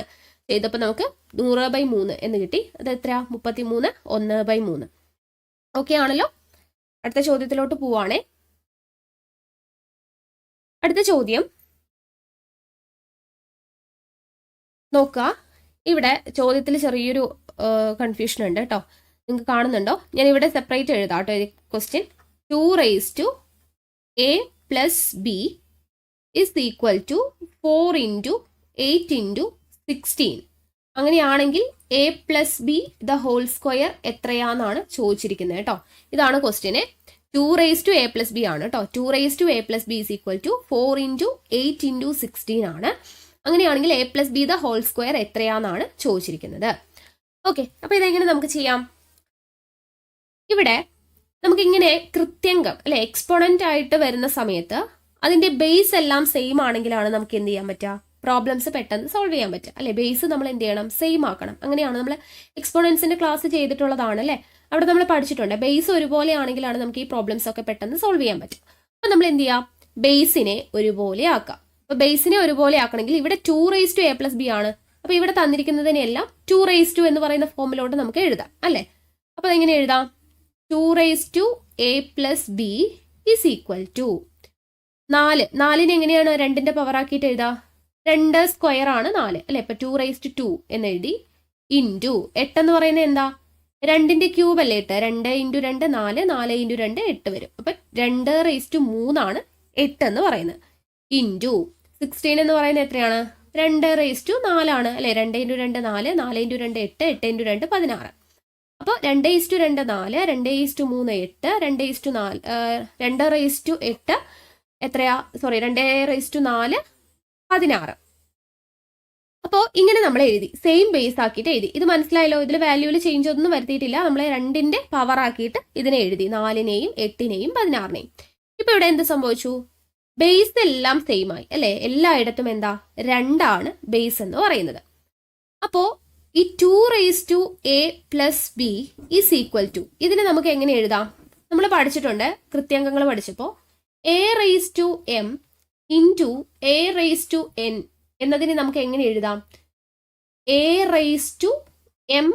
ചെയ്തപ്പോൾ നമുക്ക് 100/3 എന്ന് കിട്ടി. അത് എത്രയാ? 33 1/3. ഓക്കെ ആണല്ലോ. അടുത്ത ചോദ്യത്തിലോട്ട് പോവാണേ. അടുത്ത ചോദ്യം നോക്കുക. ഇവിടെ ചോദ്യത്തിൽ ചെറിയൊരു കൺഫ്യൂഷൻ ഉണ്ട് കേട്ടോ. നിങ്ങൾക്ക് കാണുന്നുണ്ടോ? ഞാൻ ഇവിടെ സെപ്പറേറ്റ് എഴുതാം കേട്ടോ. Question 2 a + b = 4 × 8 × 16. അങ്ങനെയാണെങ്കിൽ a + b ² എത്രയാന്നാണ് ചോദിച്ചിരിക്കുന്നത് കേട്ടോ. ഇതാണ് ക്വസ്റ്റ്യന്. 2 a + b ആണ് കേട്ടോ. 2 a + b = 4 × 8 × 16 ആണ്. അങ്ങനെയാണെങ്കിൽ a + b ² എത്രയാന്നാണ് ചോദിച്ചിരിക്കുന്നത്. ഓക്കെ, അപ്പൊ ഇതെങ്ങനെ നമുക്ക് ചെയ്യാം? ഇവിടെ നമുക്കിങ്ങനെ കൃത്യംഗം അല്ലെ, എക്സ്പോണന്റ് ആയിട്ട് വരുന്ന സമയത്ത് അതിന്റെ ബേസ് എല്ലാം സെയിം ആണെങ്കിലാണ് നമുക്ക് എന്ത് ചെയ്യാൻ പറ്റുക? പ്രോബ്ലംസ് പെട്ടെന്ന് സോൾവ് ചെയ്യാൻ പറ്റുക അല്ലെ. ബേസ് നമ്മൾ എന്ത് ചെയ്യണം? സെയിം ആക്കണം. അങ്ങനെയാണ് നമ്മൾ എക്സ്പോണൻസിന്റെ ക്ലാസ് ചെയ്തിട്ടുള്ളതാണ് അല്ലെ. അവിടെ നമ്മൾ പഠിച്ചിട്ടുണ്ട്. ബേസ് ഒരുപോലെ ആണെങ്കിലാണ് നമുക്ക് ഈ പ്രോബ്ലംസ് ഒക്കെ പെട്ടെന്ന് സോൾവ് ചെയ്യാൻ പറ്റും. അപ്പൊ നമ്മൾ എന്ത് ചെയ്യാം? ബേസിനെ ഒരുപോലെ ആക്കാം. അപ്പൊ ബേസിനെ ഒരുപോലെ ആക്കണമെങ്കിൽ ഇവിടെ 2 a + b ആണ്. അപ്പൊ ഇവിടെ തന്നിരിക്കുന്നതിനെല്ലാം 2 എന്ന് പറയുന്ന ഫോമിലോട്ട് നമുക്ക് എഴുതാം അല്ലെ. അപ്പൊ എങ്ങനെ എഴുതാം? 2 a + b = 4. 4നെ എങ്ങനെയാണ് 2ന്റെ പവർ ആക്കിയിട്ട് എഴുതാം? 2² ആണ് 4 അല്ലെ. അപ്പൊ 2 എന്ന് എഴുതി. ഇൻറ്റു 8 എന്ന് പറയുന്നത് എന്താ? 2ന്റെ ക്യൂബ് അല്ലേ 8. 2 × 2 4, 4 × 2 8 വരും. അപ്പൊ 2⁻³ ആണ് 8 എന്ന് പറയുന്നത്. ഇൻറ്റു 16 എന്ന് പറയുന്നത് എത്രയാണ്? 2⁻4 ആണ് അല്ലെ. 2 × 2 4, 4 × 2 8, 8 × 2 16. അപ്പോൾ 2:2 4, 2:3 8, 2:8 എത്രയാ? സോറി 2:4 16. അപ്പോൾ ഇങ്ങനെ നമ്മൾ എഴുതി, സെയിം ബേസ് ആക്കിയിട്ട് എഴുതി. ഇത് മനസ്സിലായല്ലോ? ഇതിൽ വാല്യൂവിൽ ചേഞ്ച് ഒന്നും വരുത്തിയിട്ടില്ല. നമ്മൾ 2ന്റെ പവർ ആക്കിയിട്ട് ഇതിനെ എഴുതി, 4നെയും 8നെയും 16നെയും. ഇപ്പൊ ഇവിടെ എന്ത് സംഭവിച്ചു? ബേസ് എല്ലാം സെയിം ആയി അല്ലെ. എല്ലായിടത്തും എന്താ? 2 ബേസ് എന്ന് പറയുന്നത്. അപ്പോ ഈ 2 a + b = ഇതിനെ നമുക്ക് എങ്ങനെ എഴുതാം? നമ്മൾ പഠിച്ചിട്ടുണ്ട്, കൃത്യാങ്കങ്ങൾ പഠിച്ചപ്പോൾ a⁻m × a⁻n എന്നതിന് നമുക്ക് എങ്ങനെ എഴുതാം? a⁻m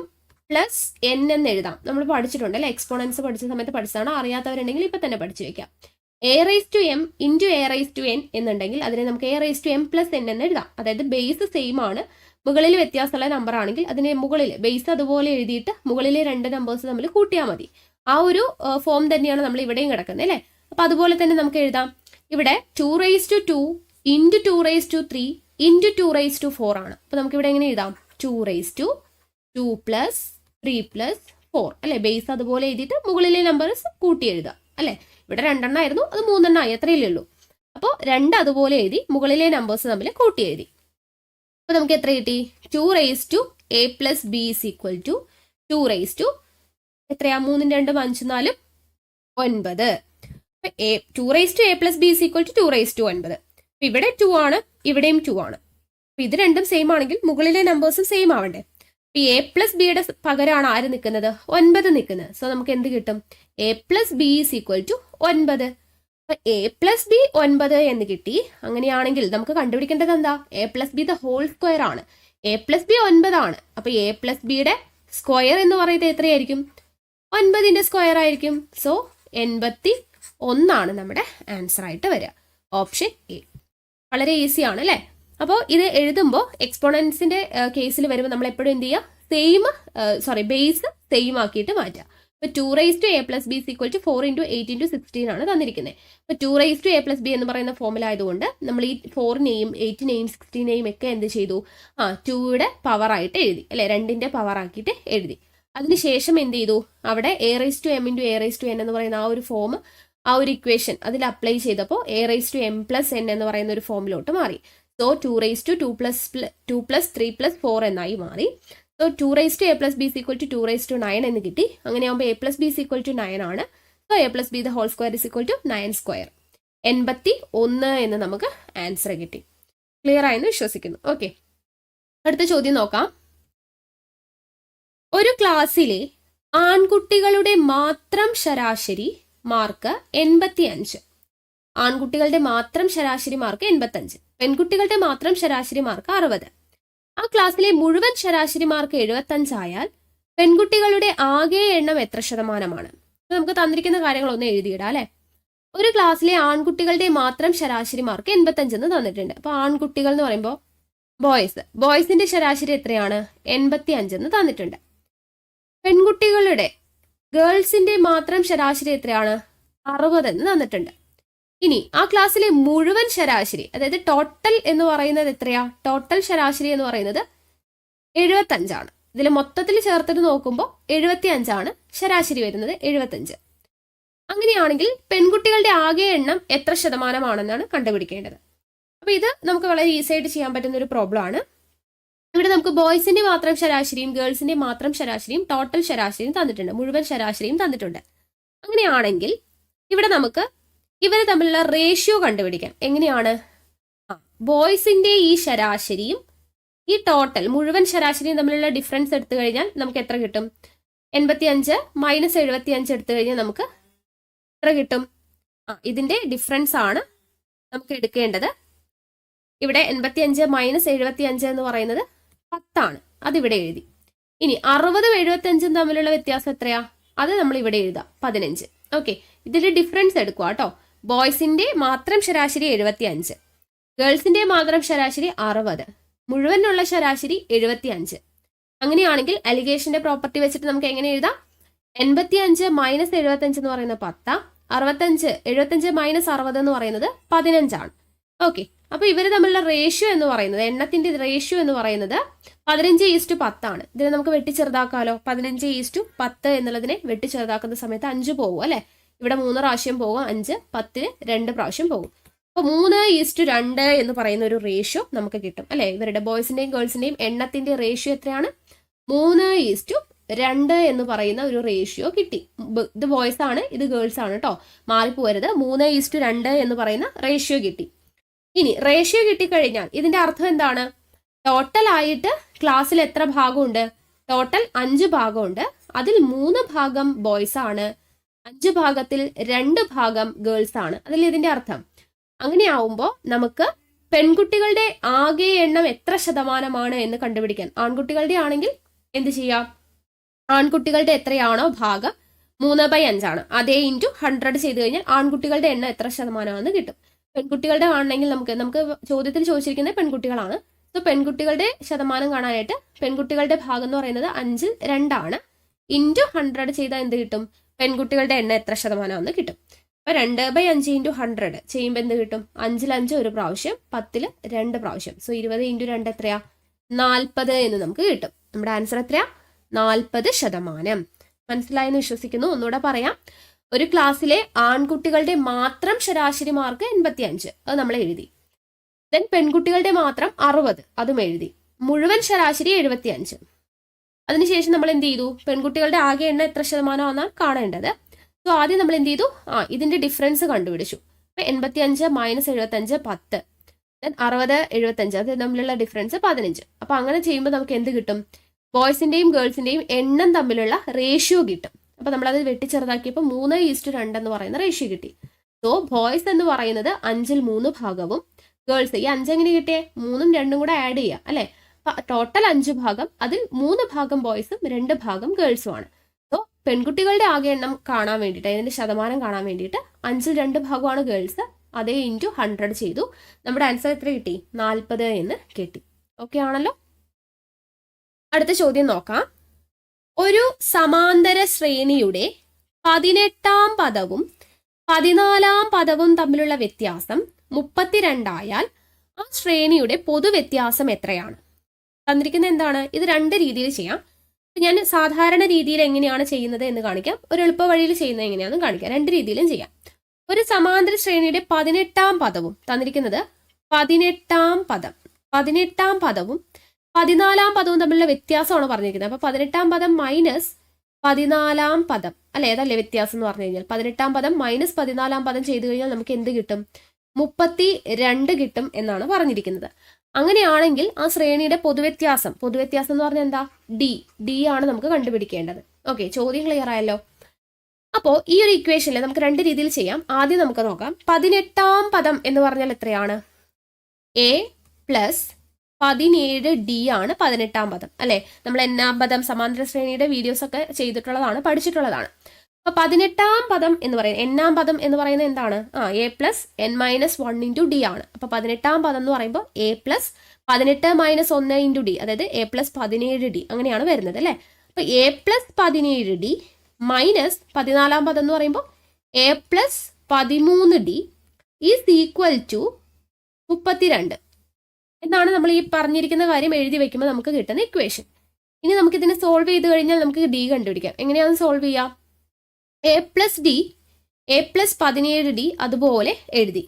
+ n എന്ന് എഴുതാം. നമ്മൾ പഠിച്ചിട്ടുണ്ട് അല്ലെ. എക്സ്പോണൻസ് പഠിച്ച സമയത്ത് പഠിച്ചതാണ്. അറിയാത്തവരുണ്ടെങ്കിൽ ഇപ്പൊ തന്നെ പഠിച്ചു വെക്കാം. a⁻m × a⁻n എന്നുണ്ടെങ്കിൽ അതിനെ നമുക്ക് a⁻m + n എന്ന് എഴുതാം. അതായത് ബേസ് സെയിം ആണ്, മുകളിൽ വ്യത്യാസമുള്ള നമ്പർ ആണെങ്കിൽ അതിനെ മുകളിൽ ബേസ് അതുപോലെ എഴുതിയിട്ട് മുകളിലെ 2 നമ്പേഴ്സ് തമ്മിൽ കൂട്ടിയാൽ മതി. ആ ഒരു ഫോം തന്നെയാണ് നമ്മൾ ഇവിടെയും കിടക്കുന്നത് അല്ലേ. അപ്പൊ അതുപോലെ തന്നെ നമുക്ക് എഴുതാം. ഇവിടെ 2 × 2 × 2 ആണ്. അപ്പൊ നമുക്ക് ഇവിടെ എങ്ങനെ എഴുതാം? 2 + 3 + 4 അല്ലെ. ബേസ് അതുപോലെ എഴുതിയിട്ട് മുകളിലെ നമ്പേഴ്സ് കൂട്ടി എഴുതാം അല്ലെ. ഇവിടെ 2 ആയിരുന്നു, അത് 3 ആയി, അത്രയല്ലേ ഉള്ളൂ. അപ്പോൾ 2 അതുപോലെ എഴുതി മുകളിലെ നമ്പേഴ്സ് തമ്മിൽ കൂട്ടി എഴുതി. അപ്പൊ നമുക്ക് എത്ര കിട്ടി? 2 a + b = 2 എത്രയാ? 3 × 2 5 4 9. 2 a + b = 2 ഇവിടെ 2 ആണ്, ഇവിടെയും 2 ആണ്. അപ്പൊ ഇത് രണ്ടും സെയിം ആണെങ്കിൽ മുകളിലെ നമ്പേഴ്സും സെയിം ആവണ്ടേ. a + b യുടെ പകരമാണ് ആര് നിൽക്കുന്നത്? 9 നിൽക്കുന്നത്. സോ നമുക്ക് എന്ത് കിട്ടും? a + b = 9. അപ്പൊ a + b 9 എന്ന് കിട്ടി. അങ്ങനെയാണെങ്കിൽ നമുക്ക് കണ്ടുപിടിക്കേണ്ടത് എന്താ? a + b ² ആണ്. A+B 9 ആണ്. അപ്പോൾ A+Bയുടെ സ്ക്വയർ എന്ന് പറയുന്നത് എത്രയായിരിക്കും? 9ന്റെ സ്ക്വയർ ആയിരിക്കും. സോ 81 നമ്മുടെ ആൻസർ ആയിട്ട് വരിക. Option A. വളരെ ഈസി ആണ് അല്ലേ? അപ്പോൾ ഇത് എഴുതുമ്പോൾ എക്സ്പോണൻസിന്റെ കേസിൽ വരുമ്പോൾ നമ്മൾ എപ്പോഴും എന്ത് ചെയ്യുക? ബേസ് സെയിം ആക്കിയിട്ട് മാറ്റുക. ഇപ്പോൾ 2a+b = 4 × 8 × 16 ആണ് തന്നിരിക്കുന്നത്. അപ്പോൾ 2a+b എന്ന് പറയുന്ന ഫോമിൽ ആയതുകൊണ്ട് നമ്മൾ ഈ 4നെയും 8നെയും 16നെയും ഒക്കെ എന്ത് ചെയ്തു? 2യുടെ പവർ ആയിട്ട് എഴുതി അല്ലെ, 2ന്റെ പവർ ആക്കിയിട്ട് എഴുതി. അതിനുശേഷം എന്ത് ചെയ്തു? അവിടെ a⁻m × a⁻n എന്ന് പറയുന്ന ആ ഒരു ഫോം, ആ ഒരു ഇക്വേഷൻ അതിൽ അപ്ലൈ ചെയ്തപ്പോൾ a⁻m + n എന്ന് പറയുന്ന ഒരു ഫോമിലോട്ട് മാറി. സോ 2 + 3 + 4 എന്നായി മാറി. സോ 2a+b = 2/9 എന്ന് കിട്ടി. അങ്ങനെയാകുമ്പോൾ a+b = 9 ആണ്. So a+b² = 9². 81 എന്ന് നമുക്ക് ആൻസർ കിട്ടി. ക്ലിയർ ആയെന്ന് വിശ്വസിക്കുന്നു. ഓക്കെ, അടുത്ത ചോദ്യം നോക്കാം. ഒരു ക്ലാസ്സിലെ ആൺകുട്ടികളുടെ മാത്രം ശരാശരി മാർക്ക് 85. ആൺകുട്ടികളുടെ മാത്രം ശരാശരി മാർക്ക് 85, പെൺകുട്ടികളുടെ മാത്രം ശരാശരി മാർക്ക് 60. ആ ക്ലാസ്സിലെ മുഴുവൻ ശരാശരി മാർക്ക് 75 ആയാൽ പെൺകുട്ടികളുടെ ആകെ എണ്ണം എത്ര ശതമാനമാണ്? നമുക്ക് തന്നിരിക്കുന്ന കാര്യങ്ങളൊന്ന് എഴുതിയിടാം അല്ലെ. ഒരു ക്ലാസ്സിലെ ആൺകുട്ടികളുടെ മാത്രം ശരാശരി മാർക്ക് 85 എന്ന് തന്നിട്ടുണ്ട്. അപ്പൊ ആൺകുട്ടികൾ എന്ന് പറയുമ്പോൾ ബോയ്സിന്റെ ശരാശരി എത്രയാണ്? 85 എന്ന് തന്നിട്ടുണ്ട്. പെൺകുട്ടികളുടെ ഗേൾസിന്റെ മാത്രം ശരാശരി എത്രയാണ്? 60 എന്ന് തന്നിട്ടുണ്ട്. ഇനി ആ ക്ലാസ്സിലെ മുഴുവൻ ശരാശരി, അതായത് ടോട്ടൽ എന്ന് പറയുന്നത് എത്രയാ? ടോട്ടൽ ശരാശരി എന്ന് പറയുന്നത് 75 ആണ്. ഇതിൽ മൊത്തത്തിൽ ചേർത്തിട്ട് നോക്കുമ്പോൾ 75 ആണ് ശരാശരി വരുന്നത്, 75. അങ്ങനെയാണെങ്കിൽ പെൺകുട്ടികളുടെ ആകെ എണ്ണം എത്ര ശതമാനമാണെന്നാണ് കണ്ടുപിടിക്കേണ്ടത്. അപ്പൊ ഇത് നമുക്ക് വളരെ ഈസി ആയിട്ട് ചെയ്യാൻ പറ്റുന്ന ഒരു പ്രോബ്ലം ആണ്. ഇവിടെ നമുക്ക് ബോയ്സിന്റെ മാത്രം ശരാശരിയും ഗേൾസിന്റെ മാത്രം ശരാശരിയും ടോട്ടൽ ശരാശരിയും തന്നിട്ടുണ്ട്, മുഴുവൻ ശരാശരിയും തന്നിട്ടുണ്ട്. അങ്ങനെയാണെങ്കിൽ ഇവിടെ നമുക്ക് ഇവർ തമ്മിലുള്ള റേഷ്യോ കണ്ടുപിടിക്കാം. എങ്ങനെയാണ്? ബോയ്സിന്റെ ഈ ശരാശരിയും ഈ ടോട്ടൽ മുഴുവൻ ശരാശരിയും തമ്മിലുള്ള ഡിഫറൻസ് എടുത്തു കഴിഞ്ഞാൽ നമുക്ക് എത്ര കിട്ടും? 85 - 75 എടുത്തു കഴിഞ്ഞാൽ നമുക്ക് എത്ര കിട്ടും? ഇതിന്റെ ഡിഫറൻസ് ആണ് നമുക്ക് എടുക്കേണ്ടത്. ഇവിടെ 85 - 75 എന്ന് പറയുന്നത് 10 ആണ്. അതിവിടെ എഴുതി. ഇനി 60 75 തമ്മിലുള്ള വ്യത്യാസം എത്രയാ? അത് നമ്മൾ ഇവിടെ എഴുതാം, 15. ഓക്കെ, ഇതിന്റെ ഡിഫറൻസ് എടുക്കുക കേട്ടോ. ബോയ്സിന്റെ മാത്രം ശരാശരി 75, ഗേൾസിന്റെ മാത്രം ശരാശരി 60, മുഴുവനുള്ള ശരാശരി 75. അങ്ങനെയാണെങ്കിൽ അലിഗേഷന്റെ പ്രോപ്പർട്ടി വെച്ചിട്ട് നമുക്ക് എങ്ങനെ എഴുതാം? 85 - 75 എന്ന് പറയുന്നത് 10, 75 - 60 എന്ന് പറയുന്നത് 15 ആണ്. ഓക്കെ, അപ്പൊ ഇവര് തമ്മിലുള്ള റേഷ്യോ എന്ന് പറയുന്നത്, എണ്ണത്തിന്റെ റേഷ്യോ എന്ന് പറയുന്നത് 15:10 ആണ്. ഇതിനെ നമുക്ക് വെട്ടിച്ചെറുതാക്കാലോ. 15:10 എന്നുള്ളതിനെ വെട്ടിച്ചെറുതാക്കുന്ന സമയത്ത് 5 പോകും അല്ലെ. ഇവിടെ 3 പ്രാവശ്യം പോകും, 5 10 2 പ്രാവശ്യം പോകും. അപ്പൊ 3:2 എന്ന് പറയുന്ന ഒരു റേഷ്യോ നമുക്ക് കിട്ടും അല്ലെ. ഇവരുടെ ബോയ്സിന്റെയും ഗേൾസിന്റെയും എണ്ണത്തിന്റെ റേഷ്യോ എത്രയാണ്? 3:2 എന്ന് പറയുന്ന ഒരു റേഷ്യോ കിട്ടി. ഇത് ബോയ്സ് ആണ്, ഇത് ഗേൾസ് ആണ് കേട്ടോ, മാറിപ്പോരുത്. 3:2 എന്ന് പറയുന്ന റേഷ്യോ കിട്ടി. ഇനി റേഷ്യോ കിട്ടിക്കഴിഞ്ഞാൽ ഇതിന്റെ അർത്ഥം എന്താണ്? ടോട്ടൽ ആയിട്ട് ക്ലാസ്സിൽ എത്ര ഭാഗമുണ്ട്? ടോട്ടൽ 5 ഭാഗമുണ്ട്. അതിൽ 3 ഭാഗം ബോയ്സ് ആണ്, 5 ഭാഗത്തിൽ 2 ഭാഗം ഗേൾസ് ആണ്. അതിൽ ഇതിന്റെ അർത്ഥം അങ്ങനെയാവുമ്പോൾ നമുക്ക് പെൺകുട്ടികളുടെ ആകെ എണ്ണം എത്ര ശതമാനമാണ് എന്ന് കണ്ടുപിടിക്കാൻ, ആൺകുട്ടികളുടെ ആണെങ്കിൽ എന്ത് ചെയ്യാം? ആൺകുട്ടികളുടെ എത്രയാണോ ഭാഗം 3/5 ആണ്, അതേ ഇൻറ്റു 100 ചെയ്ത് കഴിഞ്ഞാൽ ആൺകുട്ടികളുടെ എണ്ണം എത്ര ശതമാനമാണെന്ന് കിട്ടും. പെൺകുട്ടികളുടെ ആണെങ്കിൽ നമുക്ക് ചോദ്യത്തിൽ ചോദിച്ചിരിക്കുന്നത് പെൺകുട്ടികളാണ്. സോ പെൺകുട്ടികളുടെ ശതമാനം കാണാനായിട്ട് പെൺകുട്ടികളുടെ ഭാഗം എന്ന് പറയുന്നത് 5ൽ 2 ആണ്. ഇൻറ്റു 100 ചെയ്താൽ എന്ത് കിട്ടും? പെൺകുട്ടികളുടെ എണ്ണം എത്ര ശതമാനമാണെന്ന് കിട്ടും. അപ്പൊ 2/5 × 100 ചെയ്യുമ്പോൾ എന്ത് കിട്ടും? 5ൽ 5 ഒരു പ്രാവശ്യം, 10ൽ 2 പ്രാവശ്യം. സോ 20 × 2 എത്രയാ? 40 എന്ന് നമുക്ക് കിട്ടും. നമ്മുടെ ആൻസർ എത്രയാ? 40%. മനസ്സിലായെന്ന് വിശ്വസിക്കുന്നു. ഒന്നുകൂടെ പറയാം. ഒരു ക്ലാസ്സിലെ ആൺകുട്ടികളുടെ മാത്രം ശരാശരി മാർക്ക് 85, അത് നമ്മൾ എഴുതി. ദെൻ പെൺകുട്ടികളുടെ മാത്രം 60, അതും എഴുതി. മുഴുവൻ ശരാശരി 75. അതിനുശേഷം നമ്മൾ എന്ത് ചെയ്തു? പെൺകുട്ടികളുടെ ആകെ എണ്ണം എത്ര ശതമാനമാണെന്നാണ് കാണേണ്ടത്. സോ ആദ്യം നമ്മൾ എന്ത് ചെയ്തു? ഇതിന്റെ ഡിഫറൻസ് കണ്ടുപിടിച്ചു. 85 - 75 10, ദെൻ 60 75, അത് തമ്മിലുള്ള ഡിഫറൻസ് 15. അപ്പൊ അങ്ങനെ ചെയ്യുമ്പോൾ നമുക്ക് എന്ത് കിട്ടും? ബോയ്സിന്റെയും ഗേൾസിന്റെയും എണ്ണം തമ്മിലുള്ള റേഷ്യോ കിട്ടും. അപ്പൊ നമ്മളത് വെട്ടിച്ചെറുതാക്കിയപ്പോൾ 3:2 എന്ന് പറയുന്ന റേഷ്യോ കിട്ടി. സോ ബോയ്സ് എന്ന് പറയുന്നത് 5ൽ 3 ഭാഗവും, ഗേൾസ് ഈ 5 എങ്ങനെ കിട്ടിയേ? 3ഉം 2ഉം കൂടെ ആഡ് ചെയ്യുക അല്ലെ. ടോട്ടൽ 5 ഭാഗം, അതിൽ 3 ഭാഗം ബോയ്സും 2 ഭാഗം ഗേൾസും ആണ്. സോ പെൺകുട്ടികളുടെ ആകെ എണ്ണം കാണാൻ വേണ്ടിയിട്ട്, അതിന്റെ ശതമാനം കാണാൻ വേണ്ടിയിട്ട് 5ൽ 2 ഭാഗമാണ് ഗേൾസ്, അതേ ഇൻറ്റു 100 ചെയ്തു. നമ്മുടെ ആൻസർ എത്ര കിട്ടി? 40 എന്ന് കിട്ടി. ഓക്കെ ആണല്ലോ. അടുത്ത ചോദ്യം നോക്കാം. ഒരു സമാന്തര ശ്രേണിയുടെ 18ാം പദവും 14ാം പദവും തമ്മിലുള്ള വ്യത്യാസം 32 ആയാൽ ആ ശ്രേണിയുടെ പൊതുവ്യത്യാസം എത്രയാണ്? തന്നിരിക്കുന്ന എന്താണ്? ഇത് 2 രീതിയിൽ ചെയ്യാം. ഞാൻ സാധാരണ രീതിയിൽ എങ്ങനെയാണ് ചെയ്യുന്നത് എന്ന് കാണിക്കാം, ഒരു എളുപ്പ വഴിയിൽ ചെയ്യുന്നത് എങ്ങനെയാണെന്ന് കാണിക്കാം. 2 രീതിയിലും ചെയ്യാം. ഒരു സമാന്തര ശ്രേണിയുടെ 18ാം പദവും തന്നിരിക്കുന്നത് 18ാം പദവും 14ാം പദവും തമ്മിലുള്ള വ്യത്യാസമാണ് പറഞ്ഞിരിക്കുന്നത്. അപ്പൊ 18ാം പദം മൈനസ് 14ാം പദം അല്ലെ, ഏതല്ലേ വ്യത്യാസം എന്ന് പറഞ്ഞു കഴിഞ്ഞാൽ 18ാം പദം മൈനസ് 14ാം പദം ചെയ്തു കഴിഞ്ഞാൽ നമുക്ക് എന്ത് കിട്ടും? 32 കിട്ടും എന്നാണ് പറഞ്ഞിരിക്കുന്നത്. അങ്ങനെയാണെങ്കിൽ ആ ശ്രേണിയുടെ പൊതുവ്യത്യാസം എന്ന് പറഞ്ഞാൽ എന്താ? ഡി ആണ് നമുക്ക് കണ്ടുപിടിക്കേണ്ടത്. ഓക്കെ, ചോദ്യം ക്ലിയർ ആയല്ലോ. അപ്പോൾ ഈ ഒരു ഇക്വേഷനിൽ നമുക്ക് 2 രീതിയിൽ ചെയ്യാം. ആദ്യം നമുക്ക് നോക്കാം. 18ാം പദം എന്ന് പറഞ്ഞാൽ എത്രയാണ്? എ പ്ലസ് 17d ആണ് 18ാം പദം അല്ലെ. നമ്മൾ n-ാം പദം സമാന്തര ശ്രേണിയുടെ വീഡിയോസ് ഒക്കെ ചെയ്തിട്ടുള്ളതാണ്, പഠിച്ചിട്ടുള്ളതാണ്. അപ്പൊ 18ാം പദം എന്ന് പറയുന്നത്, n-ാം പദം എന്ന് പറയുന്നത് എന്താണ്? A plus n minus 1 into D ആണ്. അപ്പൊ 18ാം പദം എന്ന് പറയുമ്പോൾ a plus 18 minus 1 into D, അതായത് എ പ്ലസ് 17d അങ്ങനെയാണ് വരുന്നത് അല്ലെ. അപ്പൊ എ പ്ലസ് 17d മൈനസ് 14ാം പദം എന്ന് പറയുമ്പോൾ a plus 13d is equal to 32 എന്നാണ് നമ്മൾ ഈ പറഞ്ഞിരിക്കുന്ന കാര്യം എഴുതി വെക്കുമ്പോൾ നമുക്ക് കിട്ടുന്ന ഇക്വേഷൻ. ഇനി നമുക്ക് ഇതിനെ സോൾവ് ചെയ്ത് കഴിഞ്ഞാൽ നമുക്ക് ഡി കണ്ടുപിടിക്കാം. എങ്ങനെയാണ് സോൾവ് ചെയ്യാം? എ പ്ലസ് 17d അതുപോലെ എഴുതി.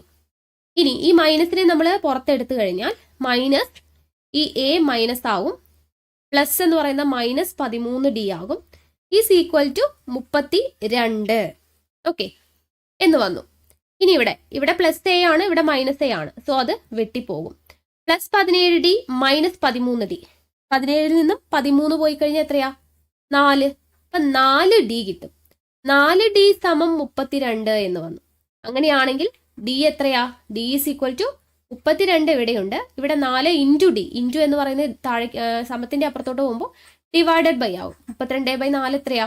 ഇനി ഈ മൈനസിനെ നമ്മൾ പുറത്തെടുത്തു കഴിഞ്ഞാൽ മൈനസ് ഈ എ മൈനസ് ആവും, പ്ലസ് എന്ന് പറയുന്ന മൈനസ് 13d ആകും, ഈസ് ഈക്വൽ ടു 32. ഓക്കെ എന്ന് വന്നു. ഇനി ഇവിടെ പ്ലസ് എ ആണ്, ഇവിടെ മൈനസ് എ ആണ്, സോ അത് വെട്ടിപ്പോകും. പ്ലസ് 17d മൈനസ് 13d, 17ൽ നിന്നും 13 പോയി കഴിഞ്ഞാൽ എത്രയാ? 4. അപ്പൊ 4d കിട്ടും. 4d സമം 32 എന്ന് വന്നു. അങ്ങനെയാണെങ്കിൽ ഡി എത്രയാ? ഡി ഈസ് ഈക്വൽ ടു 32 ഇവിടെയുണ്ട്, ഇവിടെ 4 ഇൻറ്റു ഡി, ഇൻറ്റു എന്ന് പറയുന്നത് താഴെ സമത്തിന്റെ അപ്പുറത്തോട്ട് പോകുമ്പോൾ ഡിവൈഡഡ് ബൈ ആവും. 32/4 എത്രയാ?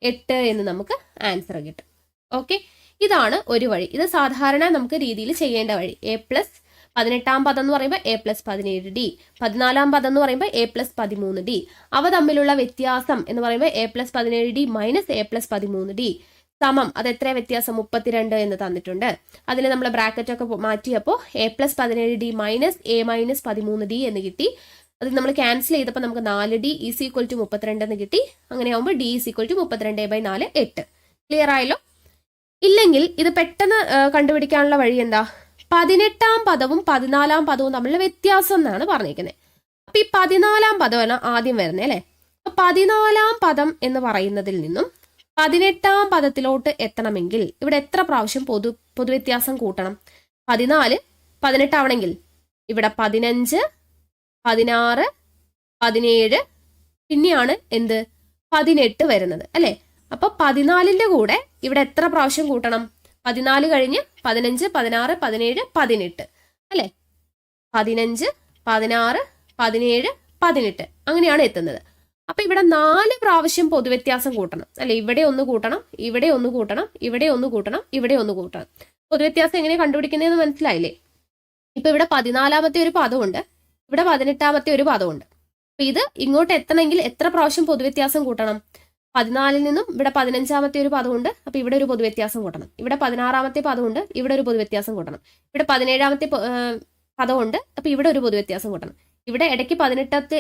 8 എന്ന് നമുക്ക് ആൻസർ കിട്ടും. ഓക്കെ, ഇതാണ് ഒരു വഴി. ഇത് സാധാരണ നമുക്ക് രീതിയിൽ ചെയ്യേണ്ട വഴി. എ പ്ലസ് 18ാം പദം എന്ന് പറയുമ്പോൾ എ പ്ലസ് 17d, 14ാം പദം എന്ന് പറയുമ്പോൾ എ പ്ലസ് 13d, അവ തമ്മിലുള്ള വ്യത്യാസം എന്ന് പറയുമ്പോൾ a plus 17d minus A plus 13d സമം അത് എത്ര വ്യത്യാസം? 32 എന്ന് തന്നിട്ടുണ്ട്. അതിൽ നമ്മൾ ബ്രാക്കറ്റ് ഒക്കെ മാറ്റിയപ്പോൾ a plus 17d minus a minus 13d എന്ന് കിട്ടി. അത് നമ്മൾ ക്യാൻസൽ ചെയ്തപ്പോൾ നമുക്ക് 4d ഈസ് ഈക്വൽ ടു 32 എന്ന് കിട്ടി. അങ്ങനെ ആകുമ്പോൾ d is equal to 32/4 8. Clear ആയല്ലോ? ഇല്ലെങ്കിൽ ഇത് പെട്ടെന്ന് കണ്ടുപിടിക്കാനുള്ള വഴി എന്താ? 18ാം പദവും 14ാം പദവും തമ്മിലുള്ള വ്യത്യാസം എന്നാണ് പറഞ്ഞിരിക്കുന്നത്. അപ്പൊ ഈ 14ാം പദമാണ് ആദ്യം വരുന്നത് അല്ലെ. അപ്പൊ 14ാം പദം എന്ന് പറയുന്നതിൽ നിന്നും 18ാം പദത്തിലോട്ട് എത്തണമെങ്കിൽ ഇവിടെ എത്ര പ്രാവശ്യം പൊതുവ്യത്യാസം കൂട്ടണം? 14 18 ആവണമെങ്കിൽ ഇവിടെ 15 16 17 പിന്നെയാണ് എന്ത്? 18 വരുന്നത് അല്ലെ. അപ്പൊ 14ന്റെ കൂടെ ഇവിടെ എത്ര പ്രാവശ്യം കൂട്ടണം? 14 കഴിഞ്ഞ് 15 16 17 18 അല്ലെ. 15 16 17 18 അങ്ങനെയാണ് എത്തുന്നത്. അപ്പൊ ഇവിടെ 4 പ്രാവശ്യം പൊതുവ്യത്യാസം കൂട്ടണം അല്ലെ. ഇവിടെ ഒന്ന് കൂട്ടണം, ഇവിടെ ഒന്ന് കൂട്ടണം, ഇവിടെ ഒന്ന് കൂട്ടണം, ഇവിടെ ഒന്ന് കൂട്ടണം. പൊതുവ്യത്യാസം എങ്ങനെ കണ്ടുപിടിക്കുന്നതെന്ന് മനസ്സിലായില്ലേ? ഇപ്പൊ ഇവിടെ 14ാമത്തെ ഒരു പദമുണ്ട്, ഇവിടെ 18ാമത്തെ ഒരു പദമുണ്ട്. അപ്പൊ ഇത് ഇങ്ങോട്ട് എത്തണമെങ്കിൽ എത്ര പ്രാവശ്യം പൊതുവ്യത്യാസം കൂട്ടണം? 14ൽ നിന്നും ഇവിടെ 15ാമത്തെ ഒരു പദമുണ്ട്, അപ്പൊ ഇവിടെ ഒരു പൊതുവ്യത്യാസം കൂട്ടണം. ഇവിടെ 16ാമത്തെ പദമുണ്ട്, ഇവിടെ ഒരു പൊതുവ്യത്യാസം കൂട്ടണം. ഇവിടെ 17ാമത്തെ പദമുണ്ട്, അപ്പൊ ഇവിടെ ഒരു പൊതുവ്യത്യാസം കൂട്ടണം. ഇവിടെ ഇടയ്ക്ക് 18ത്തെ